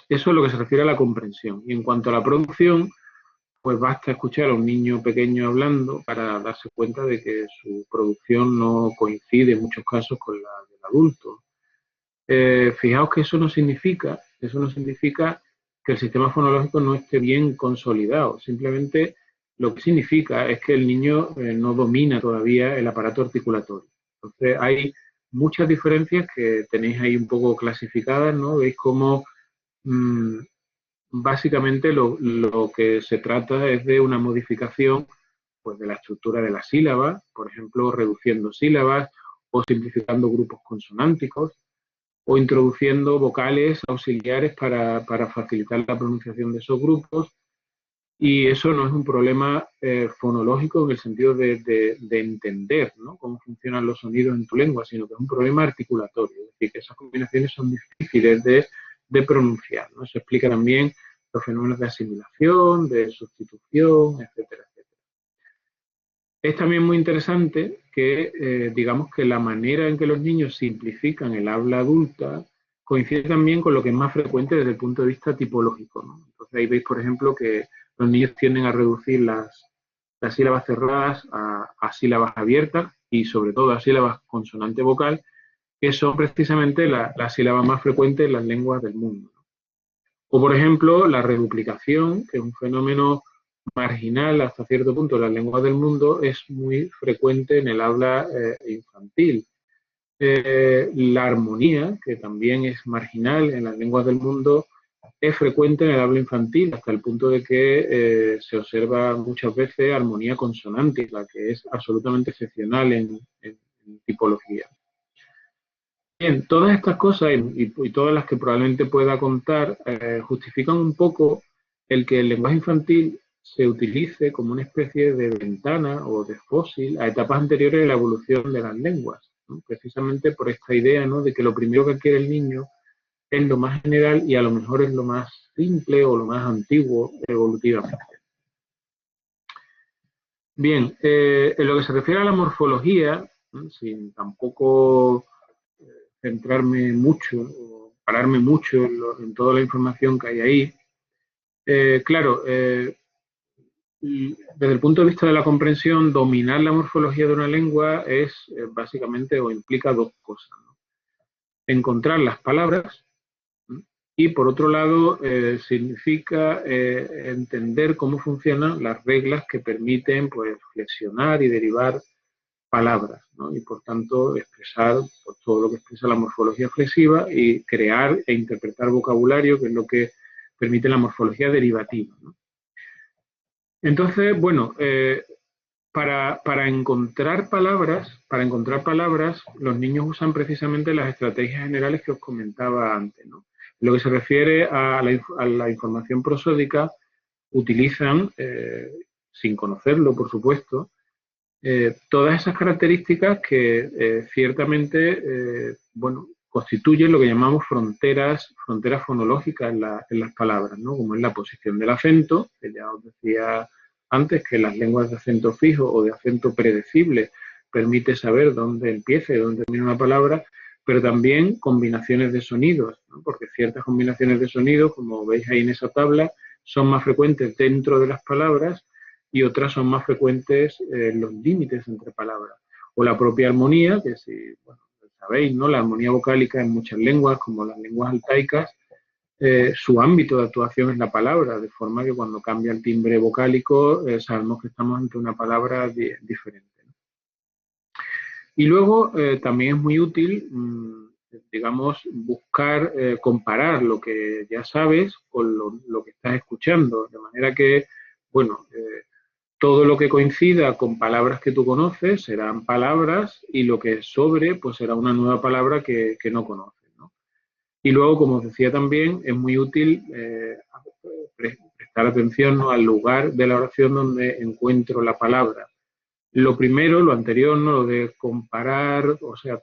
S2: Eso es lo que se refiere a la comprensión. Y en cuanto a la producción, pues basta escuchar a un niño pequeño hablando para darse cuenta de que su producción no coincide en muchos casos con la del adulto. Fijaos que eso no significa que el sistema fonológico no esté bien consolidado. Simplemente lo que significa es que el niño no domina todavía el aparato articulatorio. Entonces hay muchas diferencias que tenéis ahí un poco clasificadas, ¿no? Veis cómo básicamente lo que se trata es de una modificación, pues, de la estructura de las sílabas, por ejemplo, reduciendo sílabas o simplificando grupos consonánticos o introduciendo vocales auxiliares para facilitar la pronunciación de esos grupos. Y eso no es un problema fonológico en el sentido de entender, ¿no?, cómo funcionan los sonidos en tu lengua, sino que es un problema articulatorio. Es decir, que esas combinaciones son difíciles de pronunciar, ¿no? Eso explica también los fenómenos de asimilación, de sustitución, etcétera, etcétera. Es también muy interesante que, digamos que la manera en que los niños simplifican el habla adulta coincide también con lo que es más frecuente desde el punto de vista tipológico, ¿no? Entonces ahí veis, por ejemplo, que los niños tienden a reducir las sílabas cerradas a sílabas abiertas y sobre todo a sílabas consonante vocal, que son precisamente las sílabas más frecuentes en las lenguas del mundo. O, por ejemplo, la reduplicación, que es un fenómeno marginal hasta cierto punto en las lenguas del mundo, es muy frecuente en el habla infantil. La armonía, que también es marginal en las lenguas del mundo, es frecuente en el habla infantil, hasta el punto de que se observa muchas veces armonía consonántica, que es absolutamente excepcional en tipología. Bien, todas estas cosas y todas las que probablemente pueda contar justifican un poco el que el lenguaje infantil se utilice como una especie de ventana o de fósil a etapas anteriores de la evolución de las lenguas, ¿no? Precisamente por esta idea, ¿no?, de que lo primero que quiere el niño es lo más general y a lo mejor es lo más simple o lo más antiguo evolutivamente. Bien, en lo que se refiere a la morfología, ¿no?, sin tampoco centrarme mucho o pararme mucho en toda la información que hay ahí, claro, desde el punto de vista de la comprensión, dominar la morfología de una lengua es básicamente o implica dos cosas, ¿no? Encontrar las palabras y, por otro lado, significa entender cómo funcionan las reglas que permiten, pues, flexionar y derivar palabras, ¿no? Y, por tanto, expresar, pues, todo lo que expresa la morfología flexiva y crear e interpretar vocabulario, que es lo que permite la morfología derivativa, ¿no? Entonces, bueno, para encontrar palabras, los niños usan precisamente las estrategias generales que os comentaba antes, ¿no? En lo que se refiere a la información prosódica, utilizan, sin conocerlo, por supuesto, todas esas características que ciertamente, bueno, constituyen lo que llamamos fronteras fonológicas en las palabras, ¿no? Como es la posición del acento, que ya os decía antes, que las lenguas de acento fijo o de acento predecible permite saber dónde empieza y dónde termina una palabra, pero también combinaciones de sonidos, ¿no? Porque ciertas combinaciones de sonidos, como veis ahí en esa tabla, son más frecuentes dentro de las palabras y otras son más frecuentes en los límites entre palabras. O la propia armonía, que si, bueno, sabéis, ¿no?, la armonía vocálica en muchas lenguas, como las lenguas altaicas, su ámbito de actuación es la palabra, de forma que cuando cambia el timbre vocálico sabemos que estamos ante una palabra diferente, ¿no? Y luego también es muy útil, digamos, buscar, comparar lo que ya sabes con lo que estás escuchando, de manera que, bueno, todo lo que coincida con palabras que tú conoces serán palabras y lo que sobre, pues será una nueva palabra que no conoces, ¿no? Y luego, como os decía también, es muy útil prestar atención, ¿no?, al lugar de la oración donde encuentro la palabra. Lo primero, lo anterior, ¿no?, lo de comparar, o sea,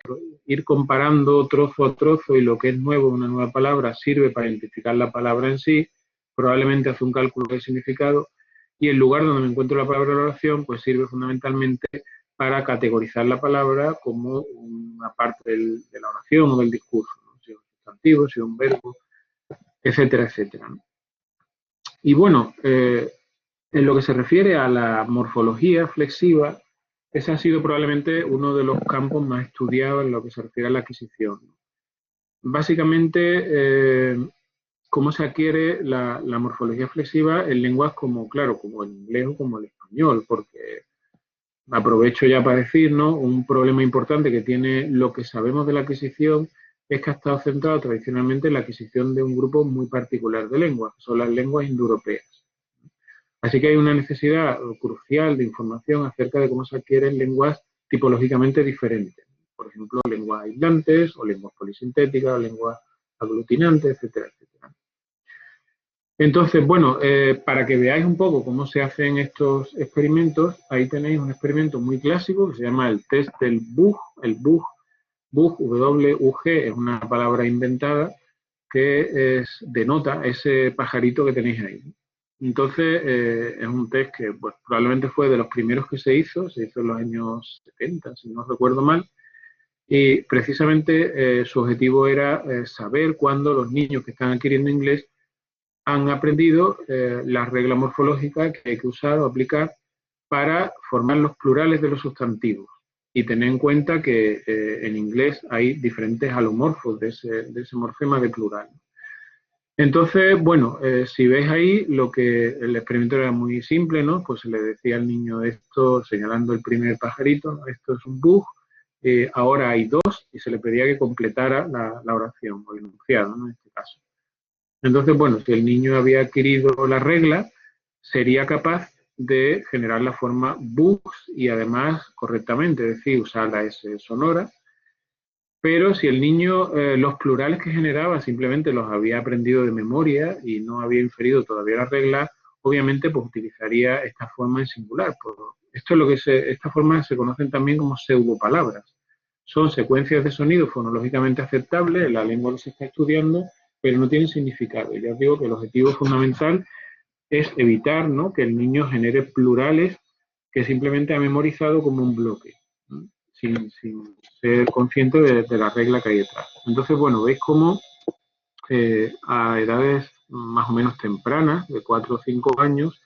S2: ir comparando trozo a trozo, y lo que es nuevo, una nueva palabra, sirve para identificar la palabra en sí, probablemente hace un cálculo de significado, y el lugar donde me encuentro la palabra de la oración, pues sirve fundamentalmente para categorizar la palabra como una parte de la oración o del discurso, ¿no? Si es un sustantivo, si es un verbo, etcétera, etcétera, ¿no? Y bueno, en lo que se refiere a la morfología flexiva, ese ha sido probablemente uno de los campos más estudiados en lo que se refiere a la adquisición. Básicamente, cómo se adquiere la morfología flexiva en lenguas como, claro, como el inglés o como el español, porque aprovecho ya para decir, ¿no?, un problema importante que tiene lo que sabemos de la adquisición es que ha estado centrado tradicionalmente en la adquisición de un grupo muy particular de lenguas, que son las lenguas indoeuropeas. Así que hay una necesidad crucial de información acerca de cómo se adquieren lenguas tipológicamente diferentes. Por ejemplo, lenguas aislantes o lenguas polisintéticas o lenguas aglutinantes, etcétera, etcétera. Entonces, bueno, para que veáis un poco cómo se hacen estos experimentos, ahí tenéis un experimento muy clásico que se llama el test del Bug. El Bug, W-U-G, es una palabra inventada que denota ese pajarito que tenéis ahí. Entonces, es un test que pues, probablemente fue de los primeros que se hizo en los años 70, si no recuerdo mal, y precisamente su objetivo era saber cuándo los niños que están adquiriendo inglés han aprendido la regla morfológica que hay que usar o aplicar para formar los plurales de los sustantivos. Y tener en cuenta que en inglés hay diferentes alomorfos de ese morfema de plural. Entonces, bueno, si veis ahí, el experimento era muy simple, ¿no? Pues se le decía al niño esto, señalando el primer pajarito, ¿no? Esto es un bug, ahora hay dos, y se le pedía que completara la oración, o el enunciado, ¿no? En este caso. Entonces, bueno, si el niño había adquirido la regla, sería capaz de generar la forma bugs y además correctamente, es decir, usar la S sonora. Pero si el niño los plurales que generaba simplemente los había aprendido de memoria y no había inferido todavía la regla, obviamente pues utilizaría esta forma en singular. Esto es lo que esta forma se conocen también como pseudopalabras. Son secuencias de sonido fonológicamente aceptables, en la lengua que se está estudiando, pero no tienen significado. Ya os digo que el objetivo fundamental es evitar, ¿no?, que el niño genere plurales que simplemente ha memorizado como un bloque, ¿no?, sin ser consciente de la regla que hay detrás. Entonces, bueno, veis cómo a edades más o menos tempranas, de 4 o 5 años,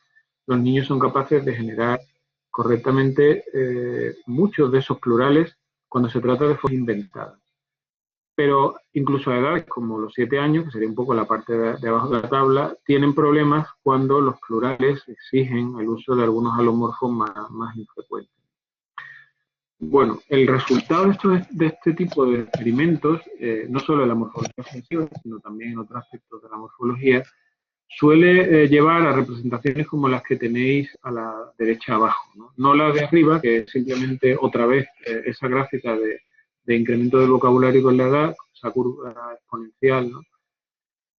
S2: los niños son capaces de generar correctamente muchos de esos plurales cuando se trata de formas inventadas. Pero incluso a edades como los 7 años, que sería un poco la parte de abajo de la tabla, tienen problemas cuando los plurales exigen el uso de algunos alomorfos más infrecuentes. Bueno, el resultado de este tipo de experimentos, no solo en la morfología ofensiva, sino también en otros aspectos de la morfología, suele llevar a representaciones como las que tenéis a la derecha abajo, no la de arriba, que es simplemente otra vez esa gráfica de incremento del vocabulario con la edad, esa curva exponencial, ¿no?,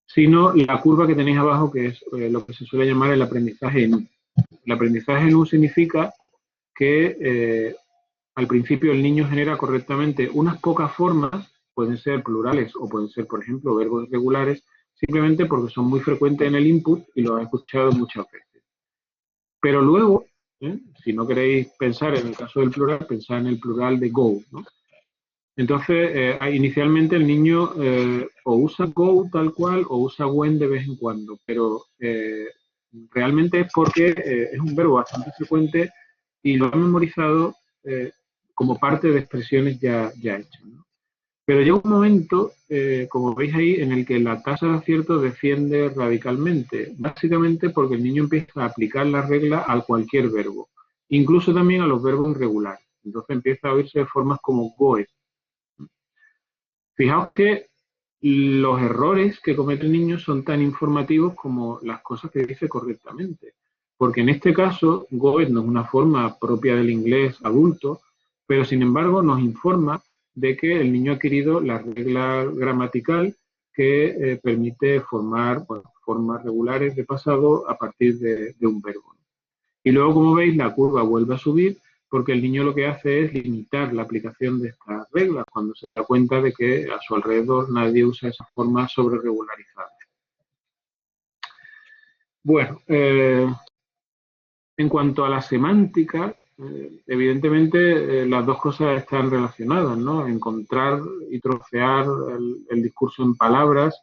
S2: sino la curva que tenéis abajo, que es lo que se suele llamar el aprendizaje en U. El aprendizaje en U significa que al principio el niño genera correctamente unas pocas formas, pueden ser plurales o pueden ser, por ejemplo, verbos irregulares, simplemente porque son muy frecuentes en el input y los ha escuchado muchas veces. Pero luego, si no queréis pensar en el caso del plural, pensad en el plural de go, ¿no? Entonces, inicialmente el niño o usa go tal cual o usa when de vez en cuando, pero realmente es porque es un verbo bastante frecuente y lo ha memorizado como parte de expresiones ya hechas, ¿no? Pero llega un momento, como veis ahí, en el que la tasa de acierto desciende radicalmente, básicamente porque el niño empieza a aplicar la regla a cualquier verbo, incluso también a los verbos irregulares. Entonces empieza a oírse de formas como goe. Fijaos que los errores que comete el niño son tan informativos como las cosas que dice correctamente. Porque en este caso, goe no es una forma propia del inglés adulto, pero sin embargo nos informa de que el niño ha adquirido la regla gramatical que permite formar formas regulares de pasado a partir de un verbo. Y luego, como veis, la curva vuelve a subir porque el niño lo que hace es limitar la aplicación de estas reglas cuando se da cuenta de que a su alrededor nadie usa esas formas sobre regularizadas. Bueno, en cuanto a la semántica, evidentemente las dos cosas están relacionadas, ¿no? Encontrar y trocear el discurso en palabras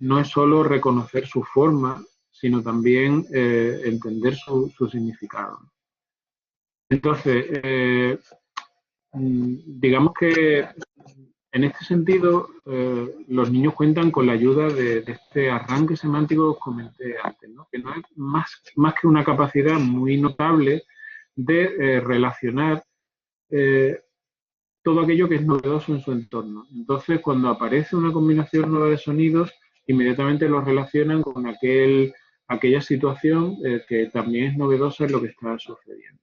S2: no es solo reconocer su forma, sino también entender su significado. Entonces, digamos que en este sentido los niños cuentan con la ayuda de este arranque semántico que os comenté antes, ¿no?, que no es más que una capacidad muy notable de relacionar todo aquello que es novedoso en su entorno. Entonces, cuando aparece una combinación nueva de sonidos, inmediatamente los relacionan con aquella situación que también es novedosa en lo que está sucediendo.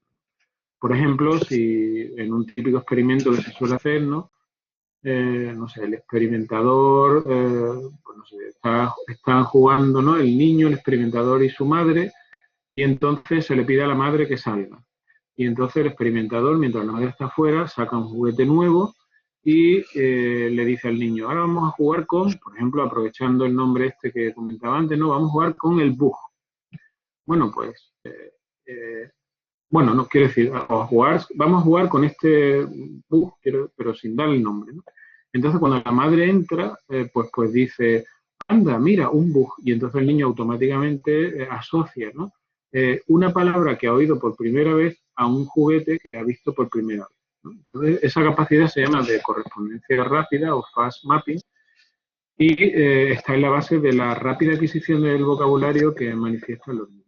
S2: Por ejemplo, si en un típico experimento que se suele hacer, ¿no? No sé, el experimentador, pues no sé, están jugando, ¿no?, el niño, el experimentador y su madre, y entonces se le pide a la madre que salga. Y entonces el experimentador, mientras la madre está afuera, saca un juguete nuevo y le dice al niño, ahora vamos a jugar con, por ejemplo, aprovechando el nombre este que comentaba antes, ¿no?, vamos a jugar con el bug. Bueno, pues, bueno, no quiero decir, vamos a jugar con este bug, pero sin darle el nombre, ¿no? Entonces, cuando la madre entra, pues dice, anda, mira, un bug. Y entonces el niño automáticamente asocia, ¿no?, una palabra que ha oído por primera vez a un juguete que ha visto por primera vez, ¿no? Entonces, esa capacidad se llama de correspondencia rápida o fast mapping y está en la base de la rápida adquisición del vocabulario que manifiestan los niños.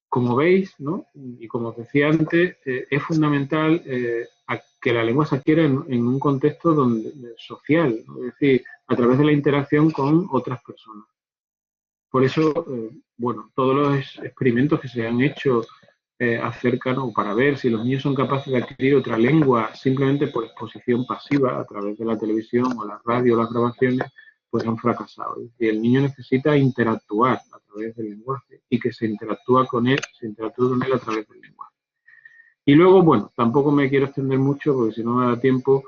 S2: Como veis, ¿no?, y como os decía antes, es fundamental que la lengua se adquiera en un contexto social, ¿no?, es decir, a través de la interacción con otras personas. Por eso, bueno, todos los experimentos que se han hecho acerca, ¿no?, para ver si los niños son capaces de adquirir otra lengua simplemente por exposición pasiva a través de la televisión o la radio o las grabaciones, pues han fracasado. Es decir, el niño necesita interactuar a través del lenguaje y que se interactúe con él a través del lenguaje. Y luego, bueno, tampoco me quiero extender mucho porque si no me da tiempo.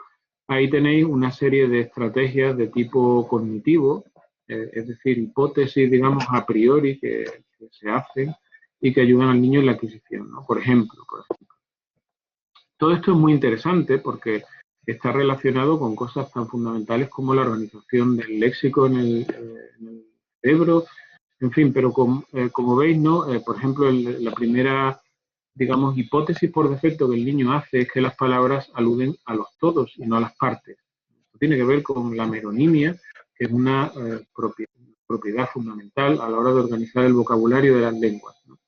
S2: Ahí tenéis una serie de estrategias de tipo cognitivo, es decir, hipótesis, digamos, a priori que se hacen y que ayudan al niño en la adquisición, ¿no? Por ejemplo, todo esto es muy interesante porque está relacionado con cosas tan fundamentales como la organización del léxico en el cerebro, en fin, pero como veis, ¿no?, por ejemplo, la primera, digamos, hipótesis por defecto que el niño hace es que las palabras aluden a los todos y no a las partes. Esto tiene que ver con la meronimia, que es una propiedad fundamental a la hora de organizar el vocabulario de las lenguas, ¿no?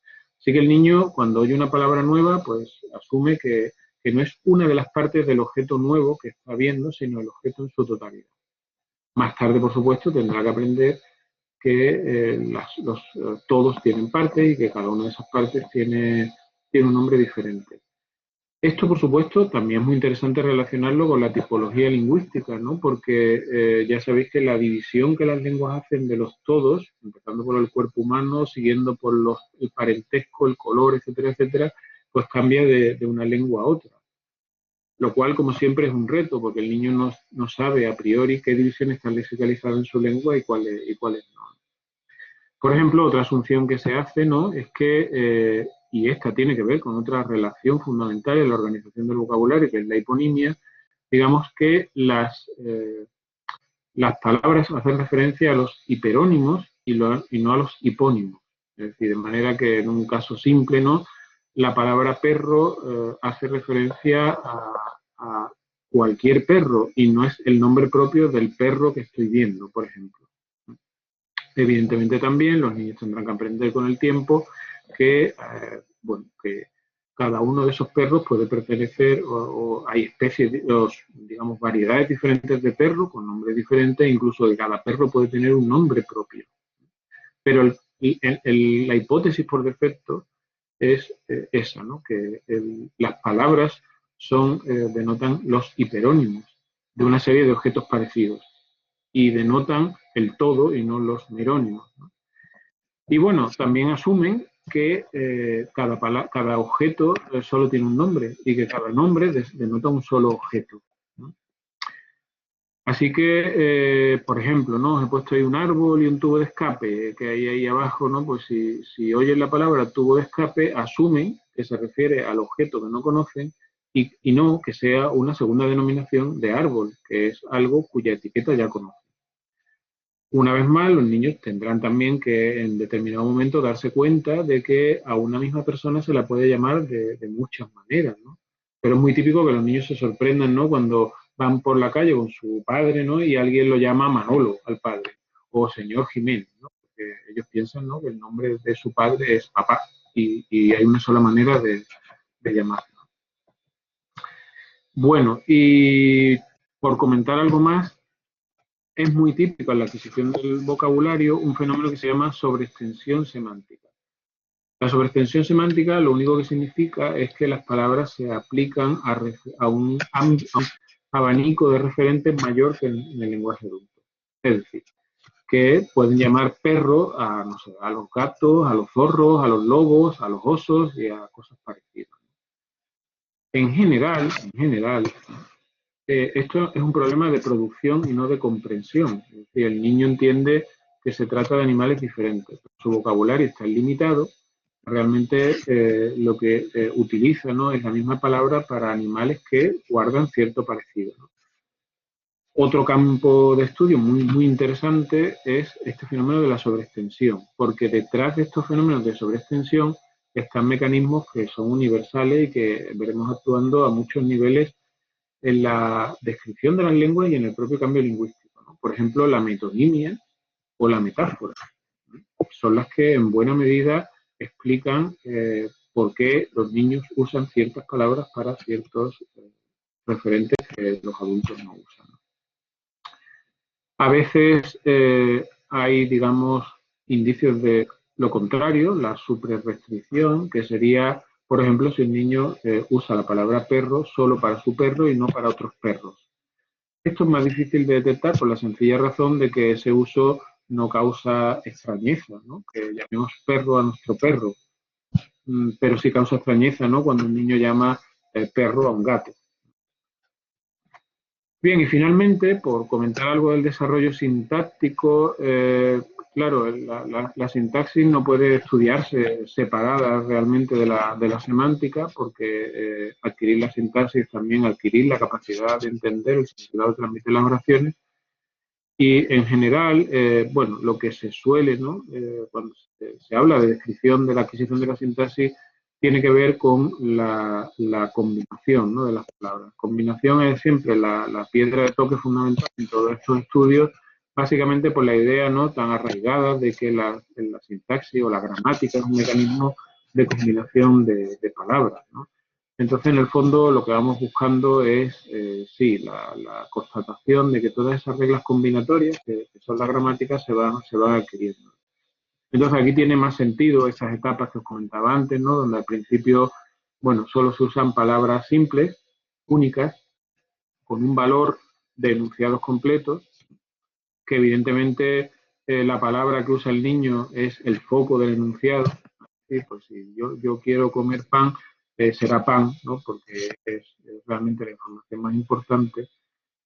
S2: Así que el niño, cuando oye una palabra nueva, pues asume que no es una de las partes del objeto nuevo que está viendo, sino el objeto en su totalidad. Más tarde, por supuesto, tendrá que aprender que todos tienen partes y que cada una de esas partes tiene un nombre diferente. Esto, por supuesto, también es muy interesante relacionarlo con la tipología lingüística, ¿no?, porque ya sabéis que la división que las lenguas hacen de los todos, empezando por el cuerpo humano, siguiendo por el parentesco, el color, etcétera, etcétera, pues cambia de una lengua a otra. Lo cual, como siempre, es un reto, porque el niño no sabe a priori qué división está lexicalizada en su lengua y cuáles no. Por ejemplo, otra asunción que se hace, ¿no?, es que, y esta tiene que ver con otra relación fundamental en la organización del vocabulario, que es la hiponimia, digamos que las palabras hacen referencia a los hiperónimos y no a los hipónimos. Es decir, de manera que en un caso simple, ¿no?, la palabra perro hace referencia a cualquier perro y no es el nombre propio del perro que estoy viendo, por ejemplo. Evidentemente también los niños tendrán que aprender con el tiempo que, bueno, que cada uno de esos perros puede pertenecer o hay especies, digamos, variedades diferentes de perros con nombres diferentes, incluso de cada perro puede tener un nombre propio. Pero la hipótesis por defecto es esa, ¿no?, que las palabras denotan los hiperónimos de una serie de objetos parecidos y denotan el todo y no los merónimos, ¿no? Y bueno, también asumen que cada objeto solo tiene un nombre y que cada nombre denota un solo objeto, ¿no? Así que, por ejemplo, ¿no?, os he puesto ahí un árbol y un tubo de escape que hay ahí abajo, ¿no? Pues si oyen la palabra tubo de escape, asumen que se refiere al objeto que no conocen y no que sea una segunda denominación de árbol, que es algo cuya etiqueta ya conocen. Una vez más, los niños tendrán también que en determinado momento darse cuenta de que a una misma persona se la puede llamar de muchas maneras, ¿no? Pero es muy típico que los niños se sorprendan, ¿no?, cuando van por la calle con su padre, ¿no?, y alguien lo llama Manolo al padre o señor Jiménez, ¿no? Porque ellos piensan, ¿no?, que el nombre de su padre es papá y hay una sola manera de llamarlo. Bueno, y por comentar algo más, es muy típico en la adquisición del vocabulario un fenómeno que se llama sobreextensión semántica. La sobreextensión semántica lo único que significa es que las palabras se aplican a un abanico de referentes mayor que en el lenguaje adulto. Es decir, que pueden llamar perro a, no sé, a los gatos, a los zorros, a los lobos, a los osos y a cosas parecidas. En general, esto es un problema de producción y no de comprensión. Es decir, el niño entiende que se trata de animales diferentes. Su vocabulario está limitado. Realmente lo que utiliza, ¿no?, es la misma palabra para animales que guardan cierto parecido, ¿no? Otro campo de estudio muy interesante es este fenómeno de la sobreextensión, porque detrás de estos fenómenos de sobreextensión están mecanismos que son universales y que veremos actuando a muchos niveles en la descripción de las lenguas y en el propio cambio lingüístico, ¿no? Por ejemplo, la metonimia o la metáfora, ¿no? Son las que en buena medida explican por qué los niños usan ciertas palabras para ciertos referentes que los adultos no usan, ¿no? A veces hay, digamos, indicios de lo contrario, la suprarrestricción, que sería, por ejemplo, si un niño usa la palabra perro solo para su perro y no para otros perros. Esto es más difícil de detectar por la sencilla razón de que ese uso no causa extrañeza, ¿no? Que llamemos perro a nuestro perro, pero sí causa extrañeza, ¿no?, cuando un niño llama perro a un gato. Bien, y finalmente, por comentar algo del desarrollo sintáctico, claro, la sintaxis no puede estudiarse separada realmente de la semántica, porque adquirir la sintaxis también adquirir la capacidad de entender el significado de transmitir las oraciones. Y en general, bueno, lo que se suele, ¿no?, cuando se habla de descripción de la adquisición de la sintaxis, tiene que ver con la combinación, ¿no?, de las palabras. Combinación es siempre la piedra de toque fundamental en todos estos estudios, básicamente por la idea, ¿no?, tan arraigada de que la sintaxis o la gramática es un mecanismo de combinación de palabras, ¿no? Entonces, en el fondo, lo que vamos buscando es, sí, la constatación de que todas esas reglas combinatorias, que son las gramáticas, se van adquiriendo. Entonces, aquí tiene más sentido esas etapas que os comentaba antes, ¿no?, donde al principio, bueno, solo se usan palabras simples, únicas, con un valor de enunciados completos, que evidentemente la palabra que usa el niño es el foco del enunciado. Sí, pues si yo quiero comer pan, será pan, ¿no?, porque es realmente la información más importante.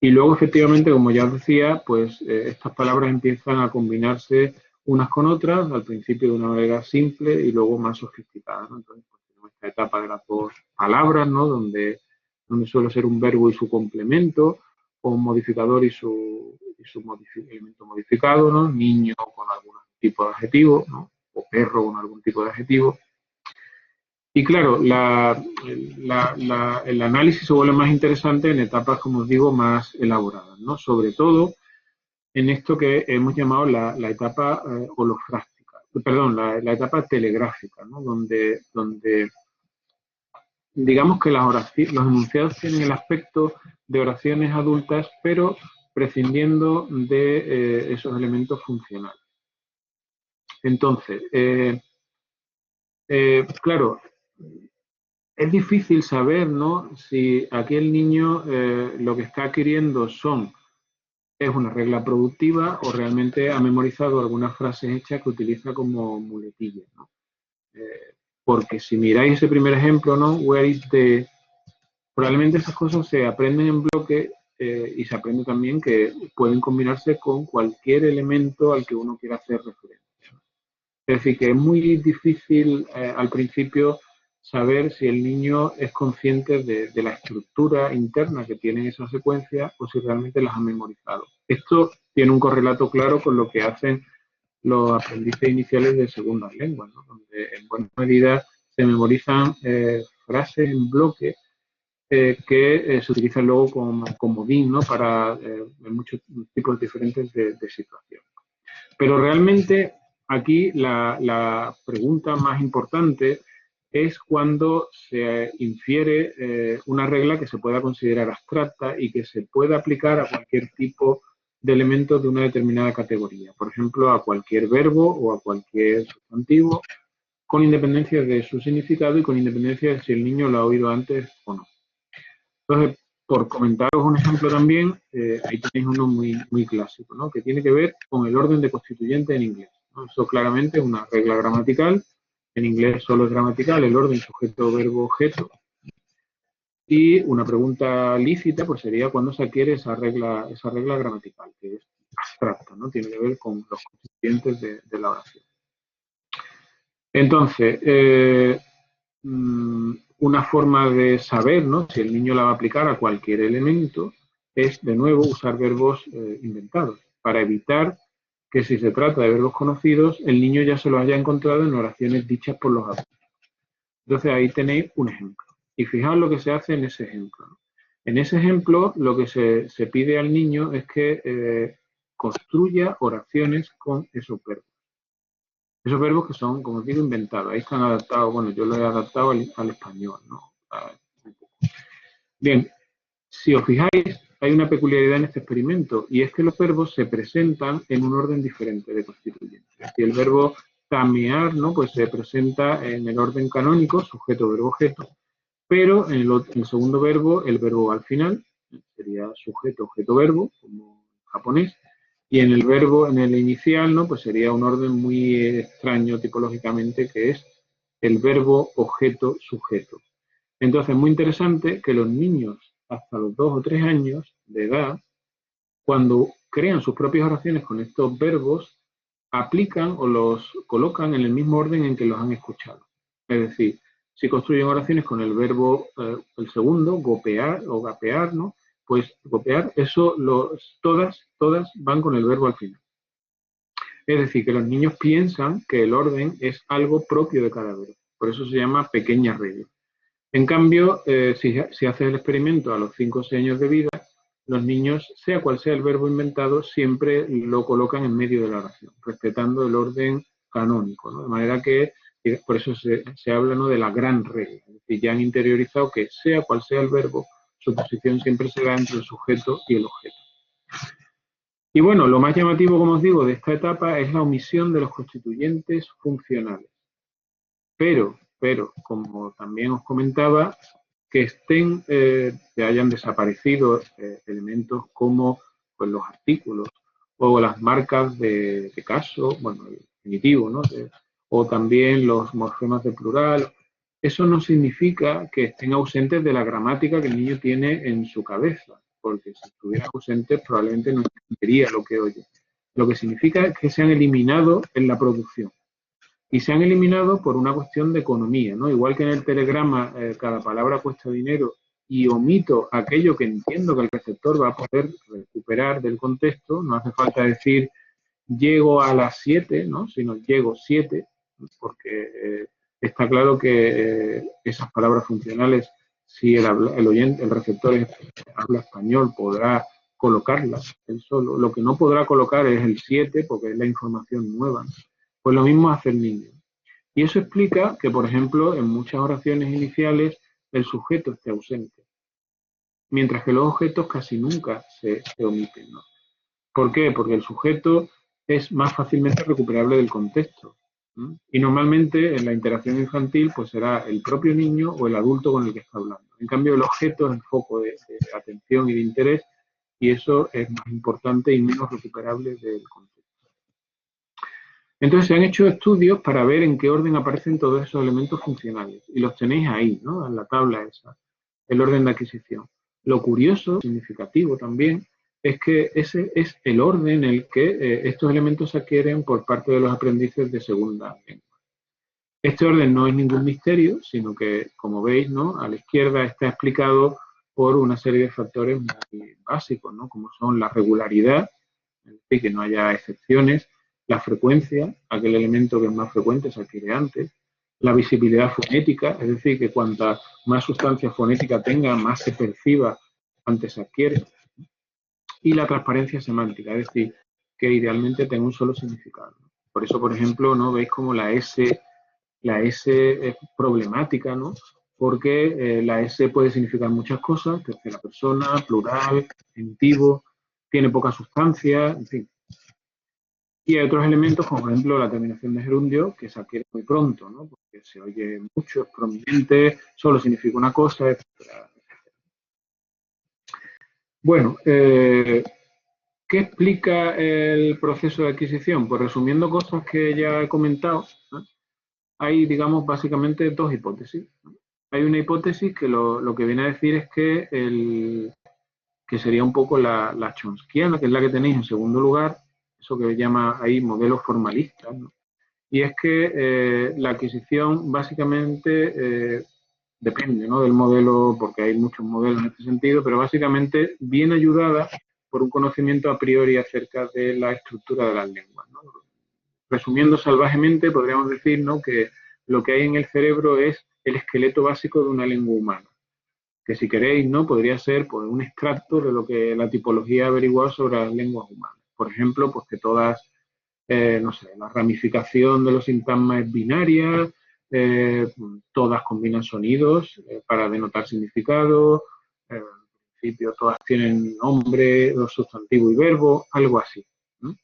S2: Y luego, efectivamente, como ya os decía, pues estas palabras empiezan a combinarse unas con otras, al principio de una manera simple y luego más sofisticada, ¿no? Entonces, pues, tenemos esta etapa de las dos palabras, ¿no?, donde suele ser un verbo y su complemento, o un modificador y su elemento modificado, ¿no?, niño con algún tipo de adjetivo, ¿no?, o perro con algún tipo de adjetivo. Y claro, el análisis se vuelve más interesante en etapas, como os digo, más elaboradas, ¿no? Sobre todo en esto que hemos llamado la etapa holofrástica, perdón, la etapa telegráfica, ¿no?, donde digamos que los enunciados tienen el aspecto de oraciones adultas, pero prescindiendo de esos elementos funcionales. Entonces, claro, es difícil saber, ¿no?, si aquí el niño lo que está adquiriendo es una regla productiva o realmente ha memorizado algunas frases hechas que utiliza como muletillas, ¿no? Porque si miráis ese primer ejemplo, ¿no?, where is the... Probablemente esas cosas se aprenden en bloque y se aprende también que pueden combinarse con cualquier elemento al que uno quiera hacer referencia. Es decir, que es muy difícil al principio saber si el niño es consciente de la estructura interna que tiene esa secuencia o si realmente las ha memorizado. Esto tiene un correlato claro con lo que hacen los aprendices iniciales de segundas lenguas, ¿no?, donde en buena medida se memorizan frases en bloque que se utilizan luego como comodín, ¿no?, para muchos tipos diferentes de situaciones. Pero realmente aquí la pregunta más importante es cuando se infiere una regla que se pueda considerar abstracta y que se pueda aplicar a cualquier tipo de elementos de una determinada categoría. Por ejemplo, a cualquier verbo o a cualquier sustantivo, con independencia de su significado y con independencia de si el niño lo ha oído antes o no. Entonces, por comentaros un ejemplo también, ahí tenéis uno muy clásico, ¿no? Que tiene que ver con el orden de constituyente en inglés, ¿no? Eso claramente es una regla gramatical. En inglés solo es gramatical el orden sujeto, verbo, objeto. Y una pregunta lícita pues sería ¿cuándo se adquiere esa regla gramatical? Que es abstracta, ¿no? Tiene que ver con los constituyentes de la oración. Entonces, una forma de saber, ¿no?, si el niño la va a aplicar a cualquier elemento es, de nuevo, usar verbos inventados, para evitar que si se trata de verbos conocidos, el niño ya se los haya encontrado en oraciones dichas por los adultos. Entonces ahí tenéis un ejemplo. Y fijaos lo que se hace en ese ejemplo, ¿no? En ese ejemplo lo que se pide al niño es que construya oraciones con esos verbos. Esos verbos que son, como os digo, inventados. Ahí están adaptados, bueno, yo lo he adaptado al español, ¿no? Bien, si os fijáis, hay una peculiaridad en este experimento, y es que los verbos se presentan en un orden diferente de constituyentes. Si el verbo tamear, ¿no?, pues se presenta en el orden canónico, sujeto, verbo, objeto, pero en el segundo verbo, el verbo al final, sería sujeto, objeto, verbo, como en japonés, y en el verbo, en el inicial, ¿no?, pues sería un orden muy extraño tipológicamente, que es el verbo, objeto, sujeto. Entonces, es muy interesante que los niños hasta los 2 o 3 años de edad, cuando crean sus propias oraciones con estos verbos, aplican o los colocan en el mismo orden en que los han escuchado. Es decir, si construyen oraciones con el verbo, el segundo, gopear o gapear, ¿no?, pues gopear, eso todas van con el verbo al final. Es decir, que los niños piensan que el orden es algo propio de cada verbo. Por eso se llama pequeña regla. En cambio, si haces el experimento a los 5 o 6 años de vida, los niños, sea cual sea el verbo inventado, siempre lo colocan en medio de la oración, respetando el orden canónico, ¿no? De manera que, por eso se habla, ¿no?, de la gran regla. Es decir, ya han interiorizado que sea cual sea el verbo, su posición siempre será entre el sujeto y el objeto. Y bueno, lo más llamativo, como os digo, de esta etapa es la omisión de los constituyentes funcionales. Pero, como también os comentaba, que que hayan desaparecido elementos como pues, los artículos o las marcas de caso, bueno, el infinitivo, ¿no?, o también los morfemas de plural. Eso no significa que estén ausentes de la gramática que el niño tiene en su cabeza, porque si estuvieran ausentes probablemente no entendería lo que oye. Lo que significa es que se han eliminado en la producción. Y se han eliminado por una cuestión de economía, ¿no? Igual que en el telegrama cada palabra cuesta dinero y omito aquello que entiendo que el receptor va a poder recuperar del contexto, no hace falta decir llego a las 7, ¿no?, sino llego 7, porque está claro que esas palabras funcionales, si el receptor habla español, podrá colocarlas él solo. Lo que no podrá colocar es el 7, porque es la información nueva. Pues lo mismo hace el niño. Y eso explica que, por ejemplo, en muchas oraciones iniciales el sujeto esté ausente, mientras que los objetos casi nunca se omiten, ¿no? ¿Por qué? Porque el sujeto es más fácilmente recuperable del contexto. Y normalmente en la interacción infantil pues será el propio niño o el adulto con el que está hablando. En cambio, el objeto es el foco de atención y de interés, y eso es más importante y menos recuperable del contexto. Entonces se han hecho estudios para ver en qué orden aparecen todos esos elementos funcionales. Y los tenéis ahí, ¿no?, en la tabla esa, el orden de adquisición. Lo curioso, significativo también, es que ese es el orden en el que estos elementos se adquieren por parte de los aprendices de segunda lengua. Este orden no es ningún misterio, sino que, como veis, ¿no?, a la izquierda está explicado por una serie de factores muy básicos, ¿no?, como son la regularidad, es decir, que no haya excepciones, la frecuencia, aquel elemento que es más frecuente se adquiere antes, la visibilidad fonética, es decir, que cuanta más sustancia fonética tenga, más se perciba, antes se adquiere, y la transparencia semántica, es decir, que idealmente tenga un solo significado. Por eso, por ejemplo, ¿no?, veis como la S es problemática, ¿no?, porque la S puede significar muchas cosas, tercera persona, plural, genitivo, tiene poca sustancia, en fin. Y hay otros elementos, como por ejemplo la terminación de gerundio, que se adquiere muy pronto, ¿no?, porque se oye mucho, es prominente, solo significa una cosa, etc. Bueno, ¿qué explica el proceso de adquisición? Pues resumiendo cosas que ya he comentado, ¿no? Hay, digamos, básicamente dos hipótesis, ¿no? Hay una hipótesis que lo que viene a decir es que sería un poco la chomskiana, que es la que tenéis en segundo lugar, eso que llama ahí modelos formalistas, ¿no? Y es que la adquisición básicamente depende, ¿no?, del modelo, porque hay muchos modelos en este sentido, pero básicamente viene ayudada por un conocimiento a priori acerca de la estructura de las lenguas, ¿no? Resumiendo salvajemente, podríamos decir, ¿no?, que lo que hay en el cerebro es el esqueleto básico de una lengua humana, que si queréis, ¿no?, podría ser pues, un extracto de lo que la tipología ha averiguado sobre las lenguas humanas. Por ejemplo, pues que todas, no sé, la ramificación de los sintagmas es binaria, todas combinan sonidos para denotar significado, en principio todas tienen nombre, sustantivo y verbo, algo así, ¿no?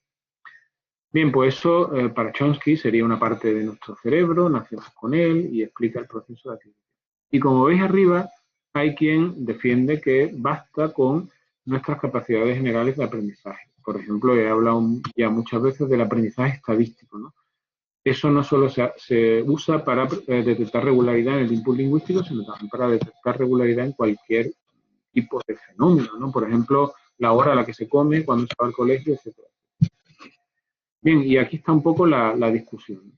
S2: Bien, pues eso para Chomsky sería una parte de nuestro cerebro, nacemos con él y explica el proceso de adquisición. Y como veis arriba, hay quien defiende que basta con nuestras capacidades generales de aprendizaje. Por ejemplo, he hablado ya muchas veces del aprendizaje estadístico, ¿no? Eso no solo se usa para detectar regularidad en el input lingüístico, sino también para detectar regularidad en cualquier tipo de fenómeno, ¿no? Por ejemplo, la hora a la que se come, cuando se va al colegio, etc. Bien, y aquí está un poco la discusión.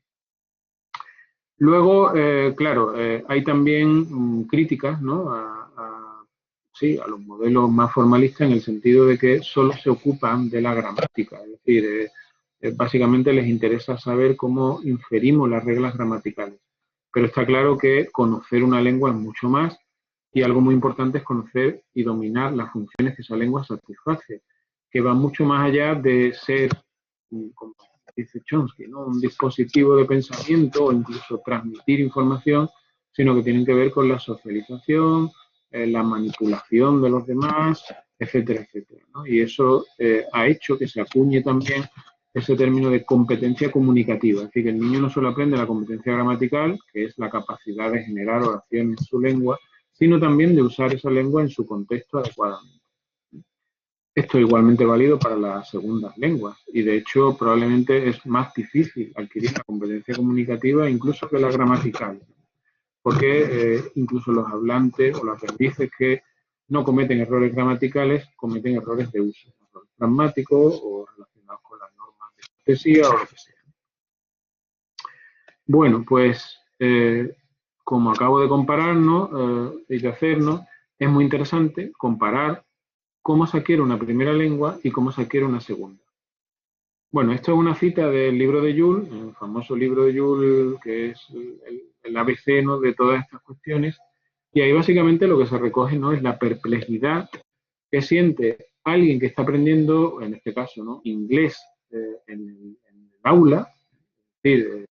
S2: Luego, claro, hay también críticas, ¿no?, sí, a los modelos más formalistas en el sentido de que solo se ocupan de la gramática, es decir, básicamente les interesa saber cómo inferimos las reglas gramaticales. Pero está claro que conocer una lengua es mucho más y algo muy importante es conocer y dominar las funciones que esa lengua satisface, que van mucho más allá de ser, como dice Chomsky, ¿no?, un dispositivo de pensamiento o incluso transmitir información, sino que tienen que ver con la socialización, la manipulación de los demás, etcétera, etcétera, ¿no? Y eso ha hecho que se acuñe también ese término de competencia comunicativa. Es decir, que el niño no solo aprende la competencia gramatical, que es la capacidad de generar oraciones en su lengua, sino también de usar esa lengua en su contexto adecuadamente. Esto es igualmente válido para las segundas lenguas y de hecho probablemente es más difícil adquirir la competencia comunicativa incluso que la gramatical, porque incluso los hablantes o los aprendices que no cometen errores gramaticales cometen errores de uso, errores gramáticos o relacionados con las normas de cortesía o lo que sea. Bueno, pues como acabo de compararnos y de hacernos, es muy interesante comparar cómo se adquiere una primera lengua y cómo se adquiere una segunda. Bueno, esto es una cita del libro de Jules, el famoso libro de Jules, que es el ABC, ¿no?, de todas estas cuestiones, y ahí básicamente lo que se recoge, ¿no?, es la perplejidad que siente alguien que está aprendiendo, en este caso, ¿no?, inglés en el aula, es decir,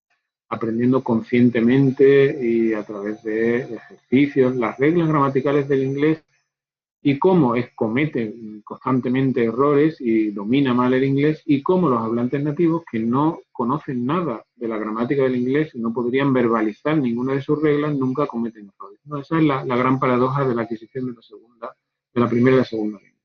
S2: aprendiendo conscientemente y a través de ejercicios, las reglas gramaticales del inglés y cómo comete constantemente errores y domina mal el inglés y cómo los hablantes nativos que no conocen nada de la gramática del inglés y no podrían verbalizar ninguna de sus reglas nunca cometen errores, ¿no? Esa es la gran paradoja de la adquisición de la primera y la segunda lengua.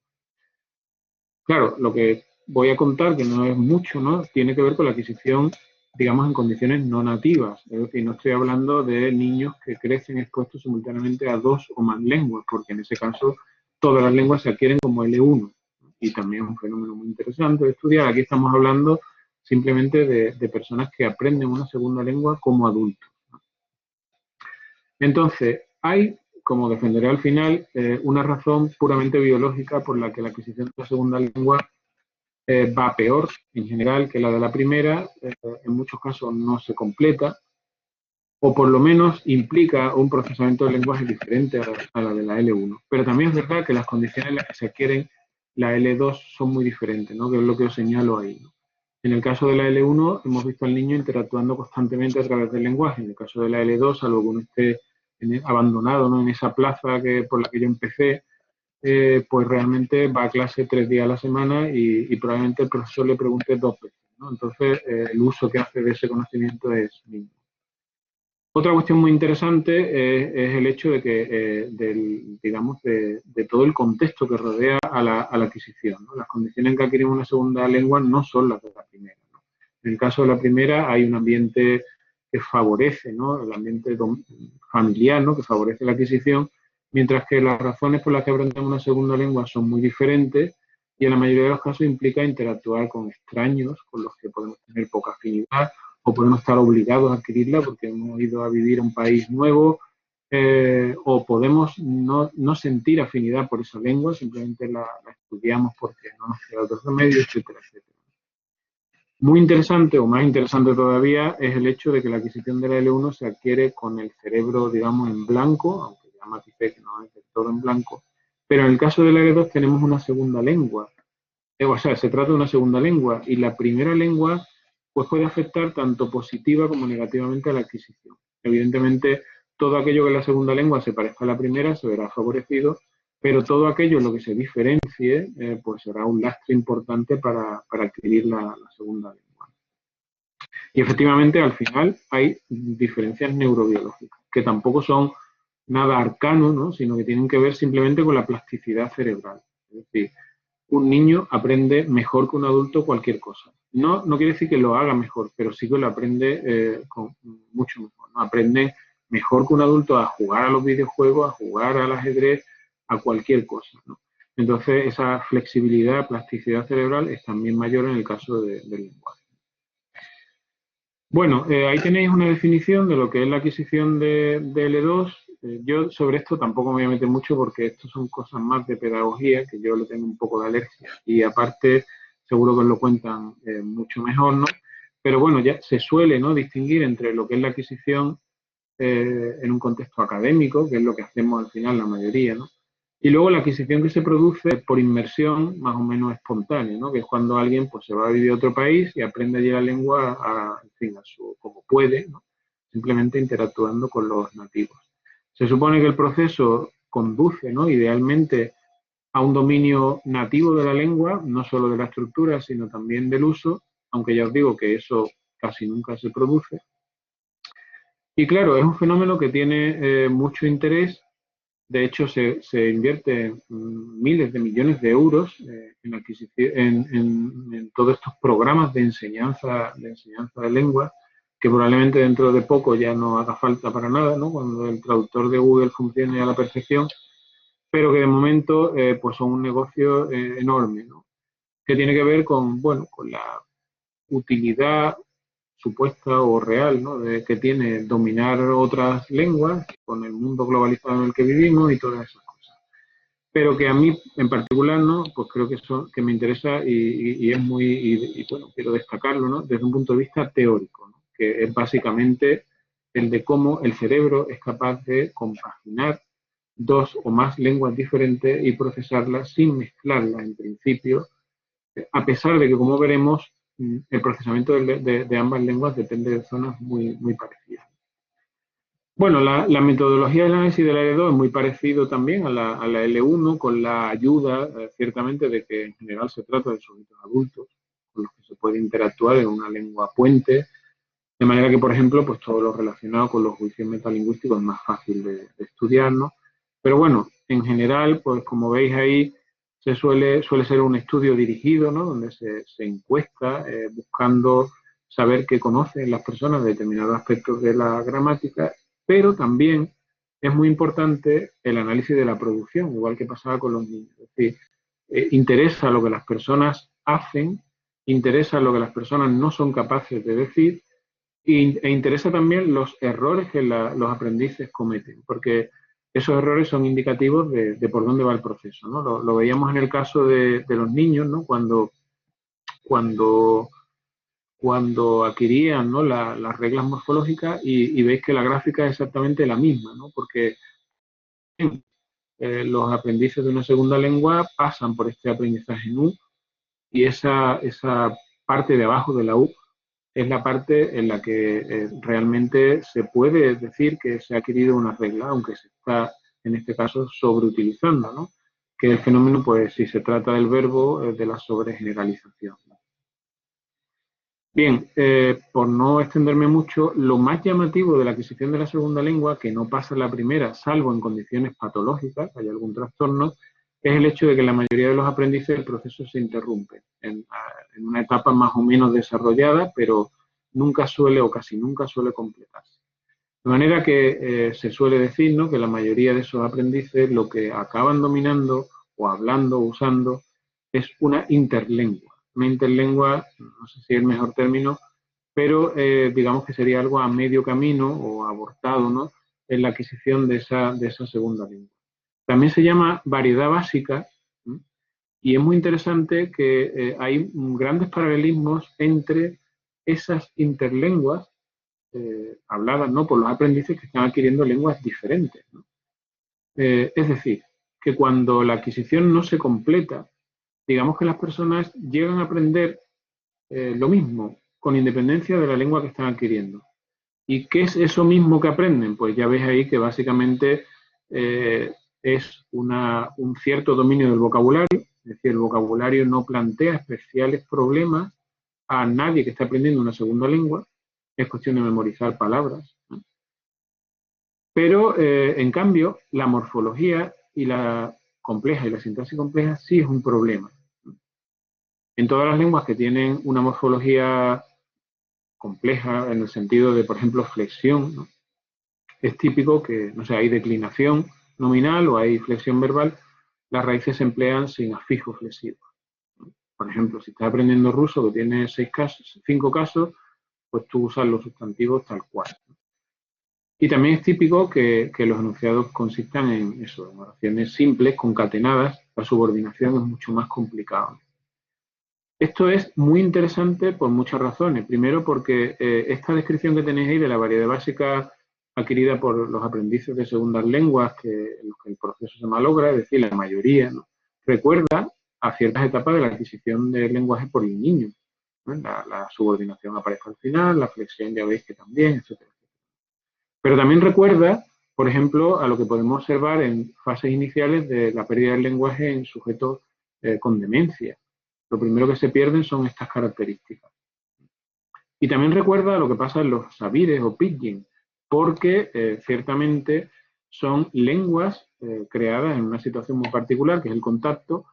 S2: Claro, lo que voy a contar, que no es mucho, ¿no?, tiene que ver con la adquisición, digamos, en condiciones no nativas. Es decir, no estoy hablando de niños que crecen expuestos simultáneamente a 2 o más lenguas, porque en ese caso todas las lenguas se adquieren como L1, ¿no? Y también es un fenómeno muy interesante de estudiar. Aquí estamos hablando simplemente de personas que aprenden una segunda lengua como adultos, ¿no? Entonces, hay, como defenderé al final, una razón puramente biológica por la que la adquisición de la segunda lengua va peor en general que la de la primera, en muchos casos no se completa, o por lo menos implica un procesamiento del lenguaje diferente a la de la L1. Pero también es verdad que las condiciones en las que se adquieren la L2 son muy diferentes, ¿no?, que es lo que os señalo ahí, ¿no? En el caso de la L1 hemos visto al niño interactuando constantemente a través del lenguaje. En el caso de la L2, salvo que uno esté abandonado, ¿no?, en esa plaza por la que yo empecé, pues realmente va a clase 3 días a la semana y probablemente el profesor le pregunte 2 veces, ¿no? Entonces, el uso que hace de ese conocimiento es mínimo. Otra cuestión muy interesante es el hecho de que, digamos, de todo el contexto que rodea a la adquisición, ¿no? Las condiciones en que adquirimos una segunda lengua no son las de la primera, ¿no? En el caso de la primera hay un ambiente que favorece, ¿no? El ambiente familiar, ¿no? Que favorece la adquisición, mientras que las razones por las que aprendemos una segunda lengua son muy diferentes y en la mayoría de los casos implica interactuar con extraños, con los que podemos tener poca afinidad, o podemos estar obligados a adquirirla porque hemos ido a vivir a un país nuevo, o podemos no sentir afinidad por esa lengua, simplemente la estudiamos porque no nos queda otro remedio, etcétera, etcétera. Muy interesante, o más interesante todavía, es el hecho de que la adquisición de la L1 se adquiere con el cerebro, digamos, en blanco, aunque ya maticé que no es del todo en blanco, pero en el caso de la L2 tenemos una segunda lengua. O sea, se trata de una segunda lengua y la primera lengua pues puede afectar tanto positiva como negativamente a la adquisición. Evidentemente, todo aquello que en la segunda lengua se parezca a la primera se verá favorecido, pero todo aquello en lo que se diferencie pues será un lastre importante para adquirir la segunda lengua. Y efectivamente, al final hay diferencias neurobiológicas, que tampoco son nada arcano, ¿no? Sino que tienen que ver simplemente con la plasticidad cerebral. Es decir, un niño aprende mejor que un adulto cualquier cosa. No quiere decir que lo haga mejor, pero sí que lo aprende mucho mejor, ¿no? Aprende mejor que un adulto a jugar a los videojuegos, a jugar al ajedrez, a cualquier cosa, ¿no? Entonces, esa flexibilidad, plasticidad cerebral es también mayor en el caso del lenguaje. Bueno, ahí tenéis una definición de lo que es la adquisición de L2. Yo sobre esto tampoco me voy a meter mucho porque esto son cosas más de pedagogía, que yo le tengo un poco de alergia. Y aparte, seguro que os lo cuentan mucho mejor, ¿no? Pero bueno, ya se suele, ¿no?, distinguir entre lo que es la adquisición en un contexto académico, que es lo que hacemos al final la mayoría, ¿no? Y luego la adquisición que se produce por inmersión más o menos espontánea, ¿no? Que es cuando alguien pues, se va a vivir a otro país y aprende allí la lengua en fin, como puede, ¿no? Simplemente interactuando con los nativos. Se supone que el proceso conduce, ¿no?, idealmente a un dominio nativo de la lengua, no solo de la estructura, sino también del uso, aunque ya os digo que eso casi nunca se produce. Y claro, es un fenómeno que tiene mucho interés. De hecho, se invierte miles de millones de euros en todos estos programas de enseñanza de lengua, que probablemente dentro de poco ya no haga falta para nada, ¿no?, cuando el traductor de Google funcione a la perfección, pero que de momento pues son un negocio enorme, ¿no?, que tiene que ver con, bueno, con la utilidad supuesta o real, ¿no?, que tiene dominar otras lenguas con el mundo globalizado en el que vivimos y todas esas cosas. Pero que a mí en particular, ¿no?, pues creo que eso que me interesa y es muy, y bueno, quiero destacarlo, ¿no?, desde un punto de vista teórico, ¿no?, que es básicamente el de cómo el cerebro es capaz de compaginar dos o más lenguas diferentes y procesarlas sin mezclarlas en principio, a pesar de que, como veremos, el procesamiento de ambas lenguas depende de zonas muy, muy parecidas. Bueno, la metodología del análisis de la L2 es muy parecido también a la L1, con la ayuda, ciertamente, de que en general se trata de sujetos adultos con los que se puede interactuar en una lengua puente, de manera que, por ejemplo, pues todo lo relacionado con los juicios metalingüísticos es más fácil de estudiar, ¿no? Pero bueno, en general, pues como veis ahí, suele ser un estudio dirigido, ¿no?, donde se encuesta buscando saber qué conocen las personas de determinados aspectos de la gramática, pero también es muy importante el análisis de la producción, igual que pasaba con los niños. Es decir, interesa lo que las personas hacen, interesa lo que las personas no son capaces de decir, e interesa también los errores que los aprendices cometen, porque esos errores son indicativos de por dónde va el proceso, ¿no? Lo veíamos en el caso de los niños, ¿no?, cuando adquirían, ¿no?, las reglas morfológicas y veis que la gráfica es exactamente la misma, ¿no?, porque los aprendices de una segunda lengua pasan por este aprendizaje en U y esa parte de abajo de la U es la parte en la que realmente se puede decir que se ha adquirido una regla, aunque se está, en este caso, sobreutilizando, ¿no?, que el fenómeno, pues si se trata del verbo, de la sobregeneralización. Bien, por no extenderme mucho, lo más llamativo de la adquisición de la segunda lengua, que no pasa en la primera, salvo en condiciones patológicas, hay algún trastorno, es el hecho de que la mayoría de los aprendices el proceso se interrumpe en una etapa más o menos desarrollada, pero nunca suele o casi nunca suele completarse. De manera que se suele decir, ¿no?, que la mayoría de esos aprendices lo que acaban dominando o hablando o usando es una interlengua. Una interlengua, no sé si es el mejor término, pero digamos que sería algo a medio camino o abortado, ¿no?, en la adquisición de esa segunda lengua. También se llama variedad básica, ¿sí?, y es muy interesante que hay grandes paralelismos entre esas interlenguas habladas, ¿no?, por los aprendices que están adquiriendo lenguas diferentes, ¿no? Es decir, que cuando la adquisición no se completa, digamos que las personas llegan a aprender lo mismo, con independencia de la lengua que están adquiriendo. ¿Y qué es eso mismo que aprenden? Pues ya ves ahí que básicamente es un cierto dominio del vocabulario, es decir, el vocabulario no plantea especiales problemas a nadie que esté aprendiendo una segunda lengua, es cuestión de memorizar palabras, ¿no? Pero, en cambio, la morfología y la compleja y la sintaxis compleja sí es un problema. En todas las lenguas que tienen una morfología compleja, en el sentido de, por ejemplo, flexión, ¿no?, es típico que, no sé, hay declinación nominal o hay flexión verbal, las raíces se emplean sin afijos flexivos. Por ejemplo, si estás aprendiendo ruso que tiene 5 casos, pues tú usas los sustantivos tal cual. Y también es típico que los enunciados consistan en eso, en oraciones simples, concatenadas. La subordinación es mucho más complicada. Esto es muy interesante por muchas razones. Primero, porque esta descripción que tenéis ahí de la variedad básica adquirida por los aprendices de segundas lenguas, en los que el proceso se malogra, es decir, la mayoría, ¿no?, recuerda a ciertas etapas de la adquisición del lenguaje por el niño, ¿no? La subordinación aparece al final, la flexión ya veis que también, etcétera. Pero también recuerda, por ejemplo, a lo que podemos observar en fases iniciales de la pérdida del lenguaje en sujetos con demencia. Lo primero que se pierden son estas características. Y también recuerda a lo que pasa en los sabires o pidgin, porque ciertamente son lenguas creadas en una situación muy particular, que es el contacto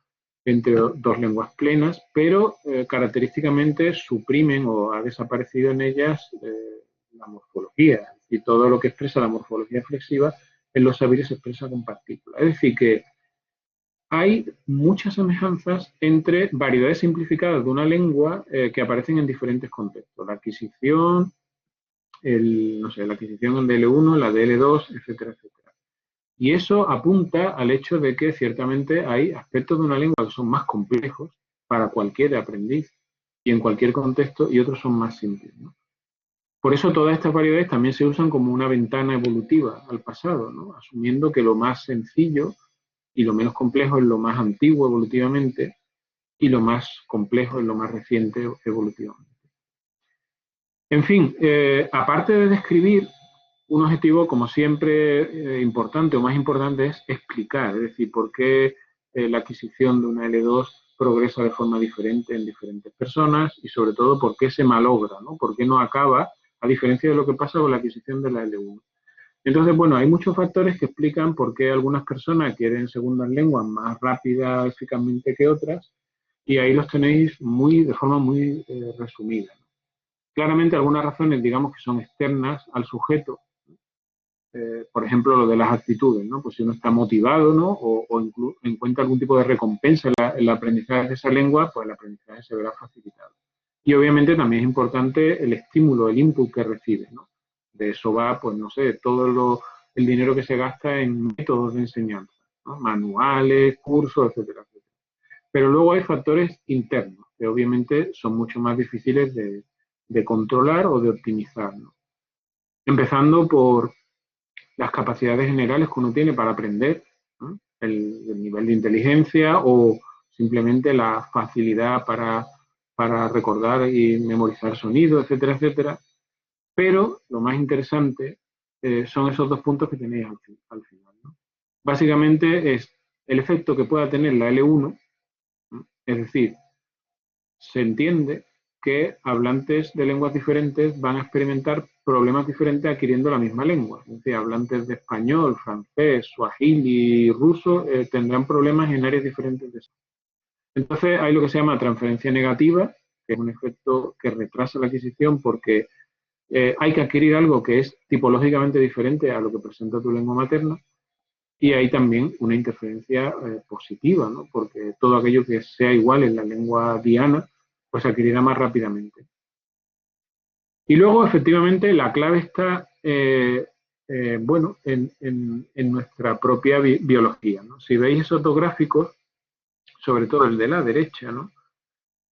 S2: entre dos lenguas plenas, pero característicamente suprimen o ha desaparecido en ellas la morfología, y todo lo que expresa la morfología flexiva en los sabires se expresa con partículas. Es decir, que hay muchas semejanzas entre variedades simplificadas de una lengua que aparecen en diferentes contextos. La adquisición, no sé, la adquisición de L1, la de L2, etcétera, etcétera. Y eso apunta al hecho de que ciertamente hay aspectos de una lengua que son más complejos para cualquier aprendiz y en cualquier contexto, y otros son más simples, ¿no? Por eso todas estas variedades también se usan como una ventana evolutiva al pasado, ¿no?, asumiendo que lo más sencillo y lo menos complejo es lo más antiguo evolutivamente y lo más complejo es lo más reciente evolutivamente. En fin, aparte de describir, un objetivo, como siempre, importante o más importante es explicar, es decir, por qué la adquisición de una L2 progresa de forma diferente en diferentes personas y sobre todo por qué se malogra, ¿no?, por qué no acaba, a diferencia de lo que pasa con la adquisición de la L1. Entonces, bueno, hay muchos factores que explican por qué algunas personas quieren segundas lenguas más rápidas, eficazmente que otras, y ahí los tenéis de forma muy resumida. Claramente algunas razones, digamos, que son externas al sujeto, por ejemplo, lo de las actitudes, ¿no? Pues si uno está motivado, ¿no?, o encuentra algún tipo de recompensa en el aprendizaje de esa lengua, pues el aprendizaje se verá facilitado. Y obviamente también es importante el estímulo, el input que recibe, ¿no? De eso va, pues no sé, el dinero que se gasta en métodos de enseñanza, ¿no?, manuales, cursos, etcétera, etcétera. Pero luego hay factores internos, que obviamente son mucho más difíciles de controlar o de optimizar, ¿no? Empezando por las capacidades generales que uno tiene para aprender, ¿no?, el nivel de inteligencia o simplemente la facilidad para recordar y memorizar sonidos, etcétera, etcétera. Pero lo más interesante son esos dos puntos que tenéis al final, ¿no? Básicamente es el efecto que pueda tener la L1, ¿no?, es decir, se entiende, que hablantes de lenguas diferentes van a experimentar problemas diferentes adquiriendo la misma lengua. Es decir, hablantes de español, francés, suajili y ruso tendrán problemas en áreas diferentes de eso. Entonces hay lo que se llama transferencia negativa, que es un efecto que retrasa la adquisición porque hay que adquirir algo que es tipológicamente diferente a lo que presenta tu lengua materna, y hay también una interferencia positiva, ¿no? Porque todo aquello que sea igual en la lengua diana, pues se adquirirá más rápidamente. Y luego, efectivamente, la clave está, bueno, en nuestra propia biología, ¿no? Si veis esos dos gráficos, sobre todo el de la derecha, ¿no?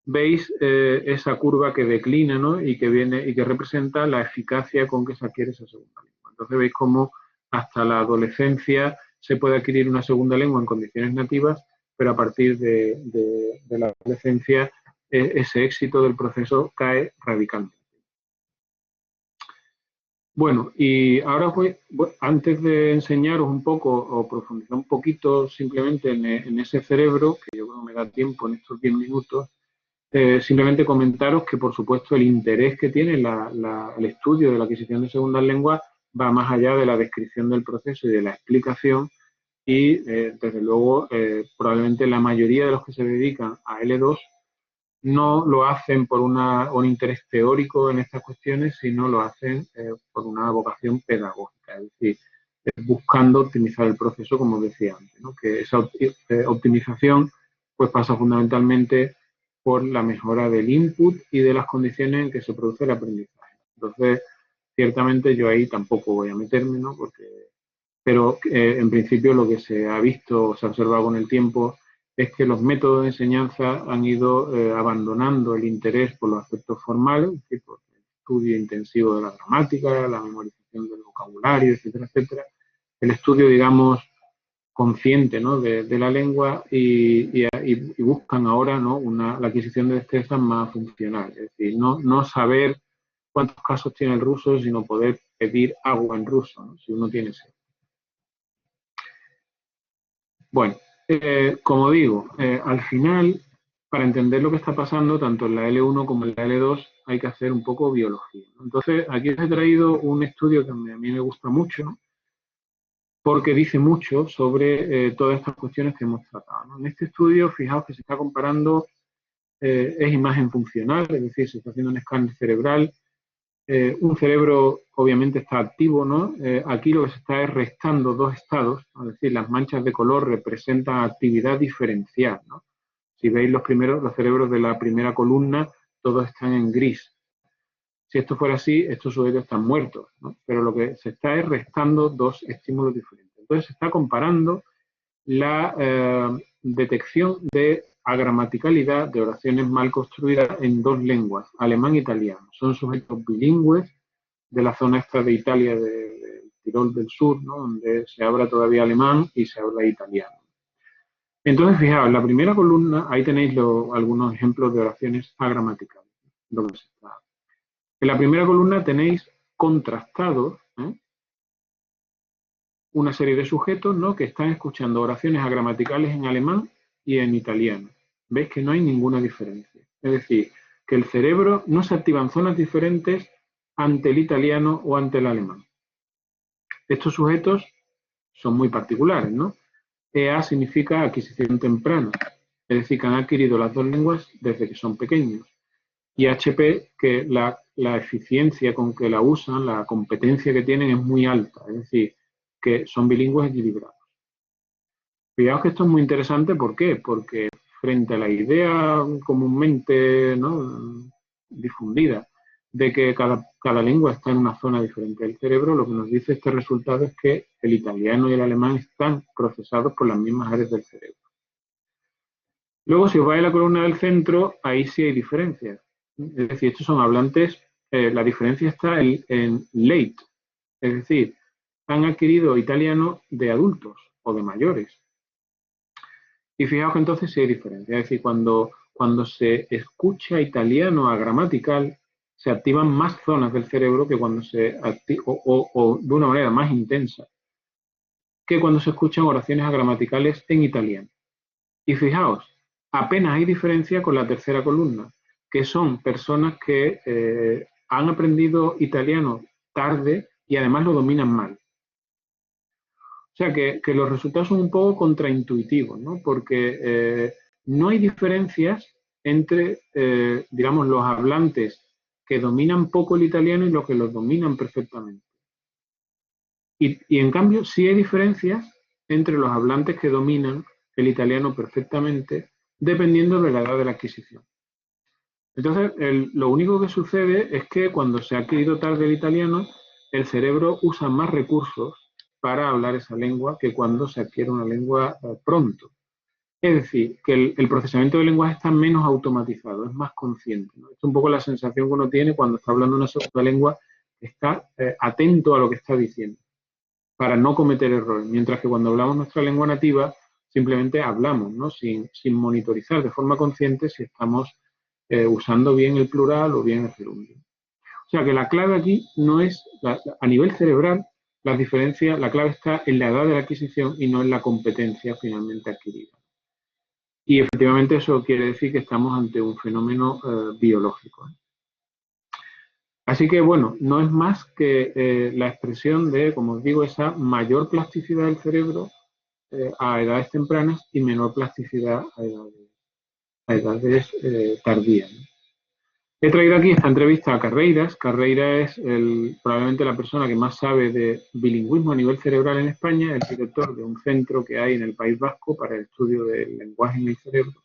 S2: Veis esa curva que declina, ¿no? Y que representa la eficacia con que se adquiere esa segunda lengua. Entonces veis cómo hasta la adolescencia se puede adquirir una segunda lengua en condiciones nativas, pero a partir de la adolescencia ese éxito del proceso cae radicalmente. Bueno, y ahora antes de enseñaros un poco o profundizar un poquito simplemente en ese cerebro, que yo creo que me da tiempo en estos 10 minutos, simplemente comentaros que, por supuesto, el interés que tiene el estudio de la adquisición de segundas lenguas va más allá de la descripción del proceso y de la explicación, y, desde luego, probablemente la mayoría de los que se dedican a L2 no lo hacen por un interés teórico en estas cuestiones, sino lo hacen por una vocación pedagógica, es decir, buscando optimizar el proceso, como os decía antes, ¿no? Que esa optimización pues pasa fundamentalmente por la mejora del input y de las condiciones en que se produce el aprendizaje. Entonces, ciertamente yo ahí tampoco voy a meterme, ¿no? Pero en principio lo que se ha visto, se ha observado con el tiempo, es que los métodos de enseñanza han ido abandonando el interés por los aspectos formales, es decir, por el estudio intensivo de la gramática, la memorización del vocabulario, etcétera, etcétera. El estudio, digamos, consciente, ¿no? de la lengua, y buscan ahora, ¿no? la adquisición de destrezas más funcionales. Es decir, no saber cuántos casos tiene el ruso, sino poder pedir agua en ruso, ¿no? Si uno tiene sed. Bueno, como digo, al final, para entender lo que está pasando, tanto en la L1 como en la L2, hay que hacer un poco biología, ¿no? Entonces, aquí os he traído un estudio que a mí me gusta mucho, ¿no? Porque dice mucho sobre todas estas cuestiones que hemos tratado, ¿no? En este estudio, fijaos que se está comparando, es imagen funcional, es decir, se está haciendo un escáner cerebral. Un cerebro obviamente está activo, ¿no? Aquí lo que se está es restando dos estados, es decir, las manchas de color representan actividad diferencial, ¿no? Si veis los cerebros de la primera columna, todos están en gris. Si esto fuera así, estos sujetos están muertos, ¿no? Pero lo que se está es restando dos estímulos diferentes. Entonces se está comparando la detección de agramaticalidad de oraciones mal construidas en dos lenguas, alemán e italiano. Son sujetos bilingües de la zona esta de Italia, de Tirol del Sur, ¿no? Donde se habla todavía alemán y se habla italiano. Entonces, fijaos, en la primera columna, ahí tenéis algunos ejemplos de oraciones agramaticales. En la primera columna tenéis contrastados, una serie de sujetos, ¿no? Que están escuchando oraciones agramaticales en alemán y en italiano. Veis que no hay ninguna diferencia. Es decir, que el cerebro no se activa en zonas diferentes ante el italiano o ante el alemán. Estos sujetos son muy particulares, ¿no? EA significa adquisición temprana, es decir, que han adquirido las dos lenguas desde que son pequeños. Y HP, que la eficiencia con que la usan, la competencia que tienen es muy alta, es decir, que son bilingües equilibrados. Fijaos que esto es muy interesante, ¿por qué? Porque frente a la idea comúnmente, ¿no?, difundida de que cada lengua está en una zona diferente del cerebro, lo que nos dice este resultado es que el italiano y el alemán están procesados por las mismas áreas del cerebro. Luego, si os vais a la columna del centro, ahí sí hay diferencias. Es decir, estos son hablantes, la diferencia está en late, es decir, han adquirido italiano de adultos o de mayores. Y fijaos que entonces sí hay diferencia, es decir, cuando se escucha italiano agramatical, se activan más zonas del cerebro que cuando se activa, o de una manera más intensa, que cuando se escuchan oraciones agramaticales en italiano. Y fijaos, apenas hay diferencia con la tercera columna. que son personas que han aprendido italiano tarde y además lo dominan mal. O sea que los resultados son un poco contraintuitivos, ¿no? Porque no hay diferencias entre, digamos, los hablantes que dominan poco el italiano y los que lo dominan perfectamente. Y en cambio sí hay diferencias entre los hablantes que dominan el italiano perfectamente, dependiendo de la edad de la adquisición. Entonces, lo único que sucede es que cuando se ha adquirido tarde el italiano, el cerebro usa más recursos para hablar esa lengua que cuando se adquiere una lengua pronto. Es decir, que el procesamiento del lenguaje está menos automatizado, es más consciente, ¿no? Es un poco la sensación que uno tiene cuando está hablando una segunda lengua, está atento a lo que está diciendo, para no cometer errores, mientras que cuando hablamos nuestra lengua nativa, simplemente hablamos, ¿no? Sin monitorizar de forma consciente si estamos usando bien el plural o bien el gerundio. O sea que la clave aquí no es, a nivel cerebral, las diferencias, la clave está en la edad de la adquisición y no en la competencia finalmente adquirida. Y efectivamente eso quiere decir que estamos ante un fenómeno biológico. Así que bueno, no es más que la expresión de, como os digo, esa mayor plasticidad del cerebro a edades tempranas y menor plasticidad a edades tardías, ¿no? He traído aquí esta entrevista a Carreiras. Carreiras es probablemente la persona que más sabe de bilingüismo a nivel cerebral en España, el director de un centro que hay en el País Vasco para el estudio del lenguaje en el cerebro.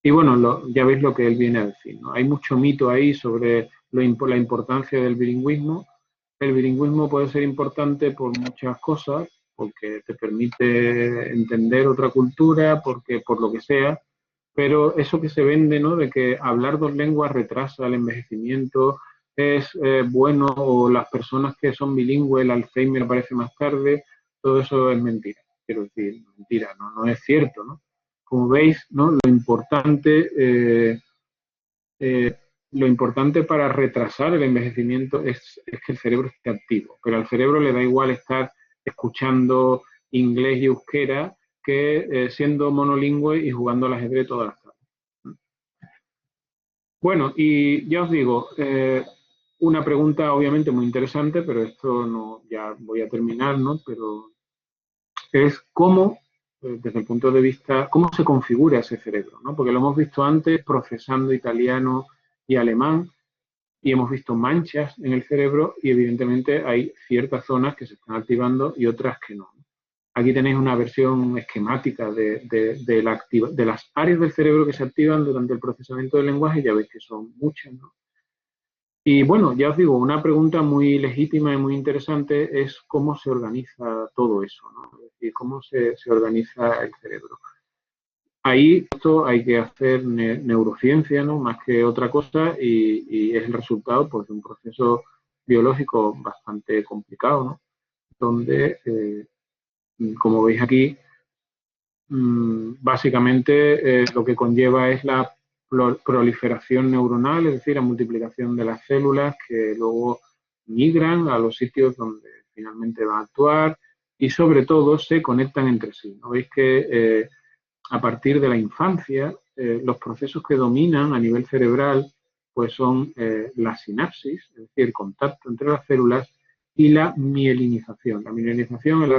S2: Y bueno, ya veis lo que él viene a decir, ¿no? Hay mucho mito ahí sobre la importancia del bilingüismo. El bilingüismo puede ser importante por muchas cosas, porque te permite entender otra cultura, porque por lo que sea, pero eso que se vende, ¿no? De que hablar dos lenguas retrasa el envejecimiento, es bueno, o las personas que son bilingües, el Alzheimer aparece más tarde, todo eso es mentira. Quiero decir, mentira, no es cierto, ¿no? Como veis, ¿no? Lo importante para retrasar el envejecimiento es que el cerebro esté activo, pero al cerebro le da igual estar escuchando inglés y euskera que siendo monolingüe y jugando al ajedrez todas las tardes. Bueno, y ya os digo, una pregunta obviamente muy interesante, pero esto no, ya voy a terminar, ¿no? Pero es cómo, desde el punto de vista, cómo se configura ese cerebro, ¿no? Porque lo hemos visto antes procesando italiano y alemán, y hemos visto manchas en el cerebro y evidentemente hay ciertas zonas que se están activando y otras que no. Aquí tenéis una versión esquemática de las áreas del cerebro que se activan durante el procesamiento del lenguaje, ya veis que son muchas, ¿no? Y bueno, ya os digo, una pregunta muy legítima y muy interesante es cómo se organiza todo eso, ¿no? Es decir, cómo se organiza el cerebro. Ahí esto hay que hacer neurociencia, ¿no? Más que otra cosa, y es el resultado, pues, de un proceso biológico bastante complicado, ¿no? Donde, como veis aquí, básicamente lo que conlleva es la proliferación neuronal, es decir, la multiplicación de las células que luego migran a los sitios donde finalmente van a actuar y sobre todo se conectan entre sí, ¿no? Veis que a partir de la infancia, los procesos que dominan a nivel cerebral pues son la sinapsis, es decir, el contacto entre las células, y la mielinización. La mielinización,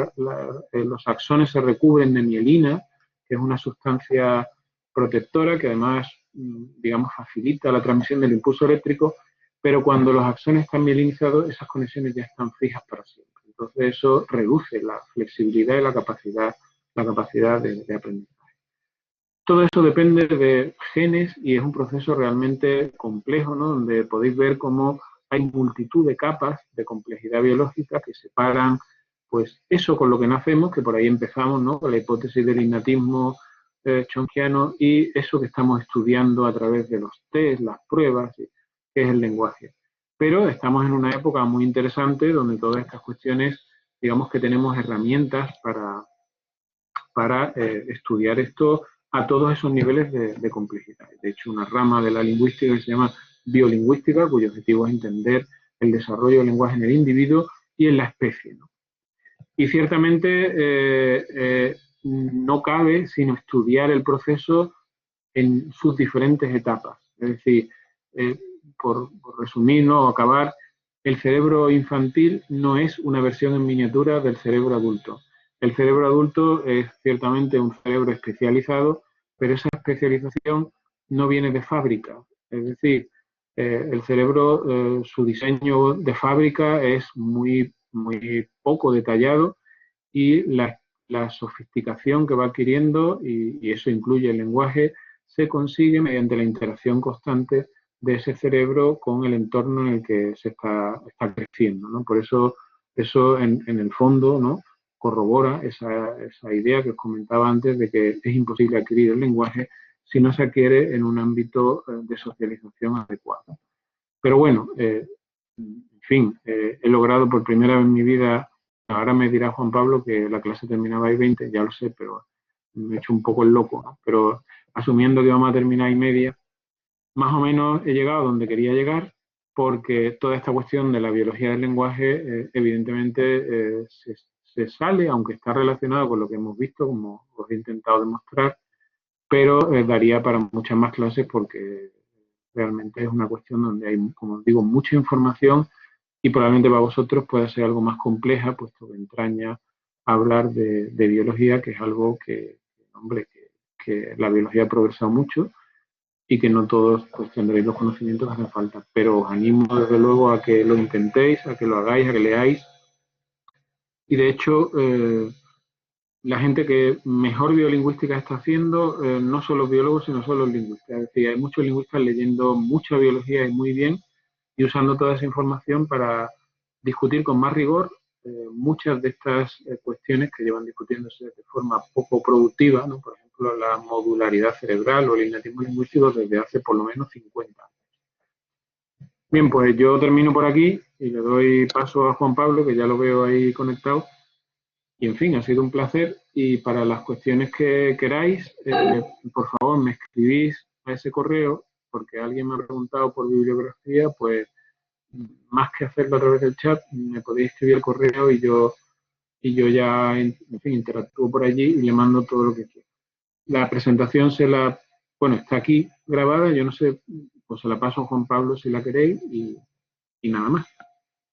S2: los axones se recubren de mielina, que es una sustancia protectora que además, digamos, facilita la transmisión del impulso eléctrico, pero cuando los axones están mielinizados, esas conexiones ya están fijas para siempre. Entonces eso reduce la flexibilidad y la capacidad de aprendizaje. Todo eso depende de genes y es un proceso realmente complejo, ¿no? Donde podéis ver cómo hay multitud de capas de complejidad biológica que separan, pues, eso con lo que nacemos, que por ahí empezamos, ¿no? Con la hipótesis del innatismo chomskiano, y eso que estamos estudiando a través de los test, las pruebas, que es el lenguaje. Pero estamos en una época muy interesante donde todas estas cuestiones, digamos que tenemos herramientas para estudiar esto a todos esos niveles de complejidad. De hecho, una rama de la lingüística que se llama biolingüística, cuyo objetivo es entender el desarrollo del lenguaje en el individuo y en la especie, ¿no? Y ciertamente no cabe sino estudiar el proceso en sus diferentes etapas. Es decir, por resumir, ¿no? O acabar, el cerebro infantil no es una versión en miniatura del cerebro adulto. El cerebro adulto es ciertamente un cerebro especializado, pero esa especialización no viene de fábrica. Es decir, el cerebro, su diseño de fábrica es muy poco detallado y la sofisticación que va adquiriendo, y eso incluye el lenguaje, se consigue mediante la interacción constante de ese cerebro con el entorno en el que se está creciendo, ¿no? Por eso en el fondo, ¿no?, corrobora esa idea que os comentaba antes de que es imposible adquirir el lenguaje si no se adquiere en un ámbito de socialización adecuado. Pero bueno, en fin, he logrado por primera vez en mi vida, ahora me dirá Juan Pablo que la clase terminaba a 20, ya lo sé, pero me he hecho un poco el loco, ¿no? Pero asumiendo que vamos a terminar a 1:30, más o menos he llegado donde quería llegar, porque toda esta cuestión de la biología del lenguaje, evidentemente, se sale, aunque está relacionado con lo que hemos visto, como os he intentado demostrar, pero daría para muchas más clases porque realmente es una cuestión donde hay, como os digo, mucha información y probablemente para vosotros pueda ser algo más compleja, puesto que entraña hablar de biología, que es algo que, hombre, que la biología ha progresado mucho y que no todos pues tendréis los conocimientos que hacen falta. Pero os animo desde luego a que lo intentéis, a que lo hagáis, a que leáis. Y de hecho, la gente que mejor biolingüística está haciendo, no solo los biólogos, sino solo los lingüistas. Es decir, hay muchos lingüistas leyendo mucha biología y muy bien, y usando toda esa información para discutir con más rigor muchas de estas cuestiones que llevan discutiéndose de forma poco productiva, ¿no? Por ejemplo, la modularidad cerebral o el innatismo lingüístico desde hace por lo menos 50 años. Bien, pues yo termino por aquí y le doy paso a Juan Pablo, que ya lo veo ahí conectado. Y en fin, ha sido un placer, y para las cuestiones que queráis, por favor me escribís a ese correo, porque alguien me ha preguntado por bibliografía, pues más que hacerlo a través del chat, me podéis escribir el correo y yo ya, en fin, interactúo por allí y le mando todo lo que quiera. La presentación bueno, está aquí grabada, yo no sé, pues se la paso a Juan Pablo si la queréis y nada más.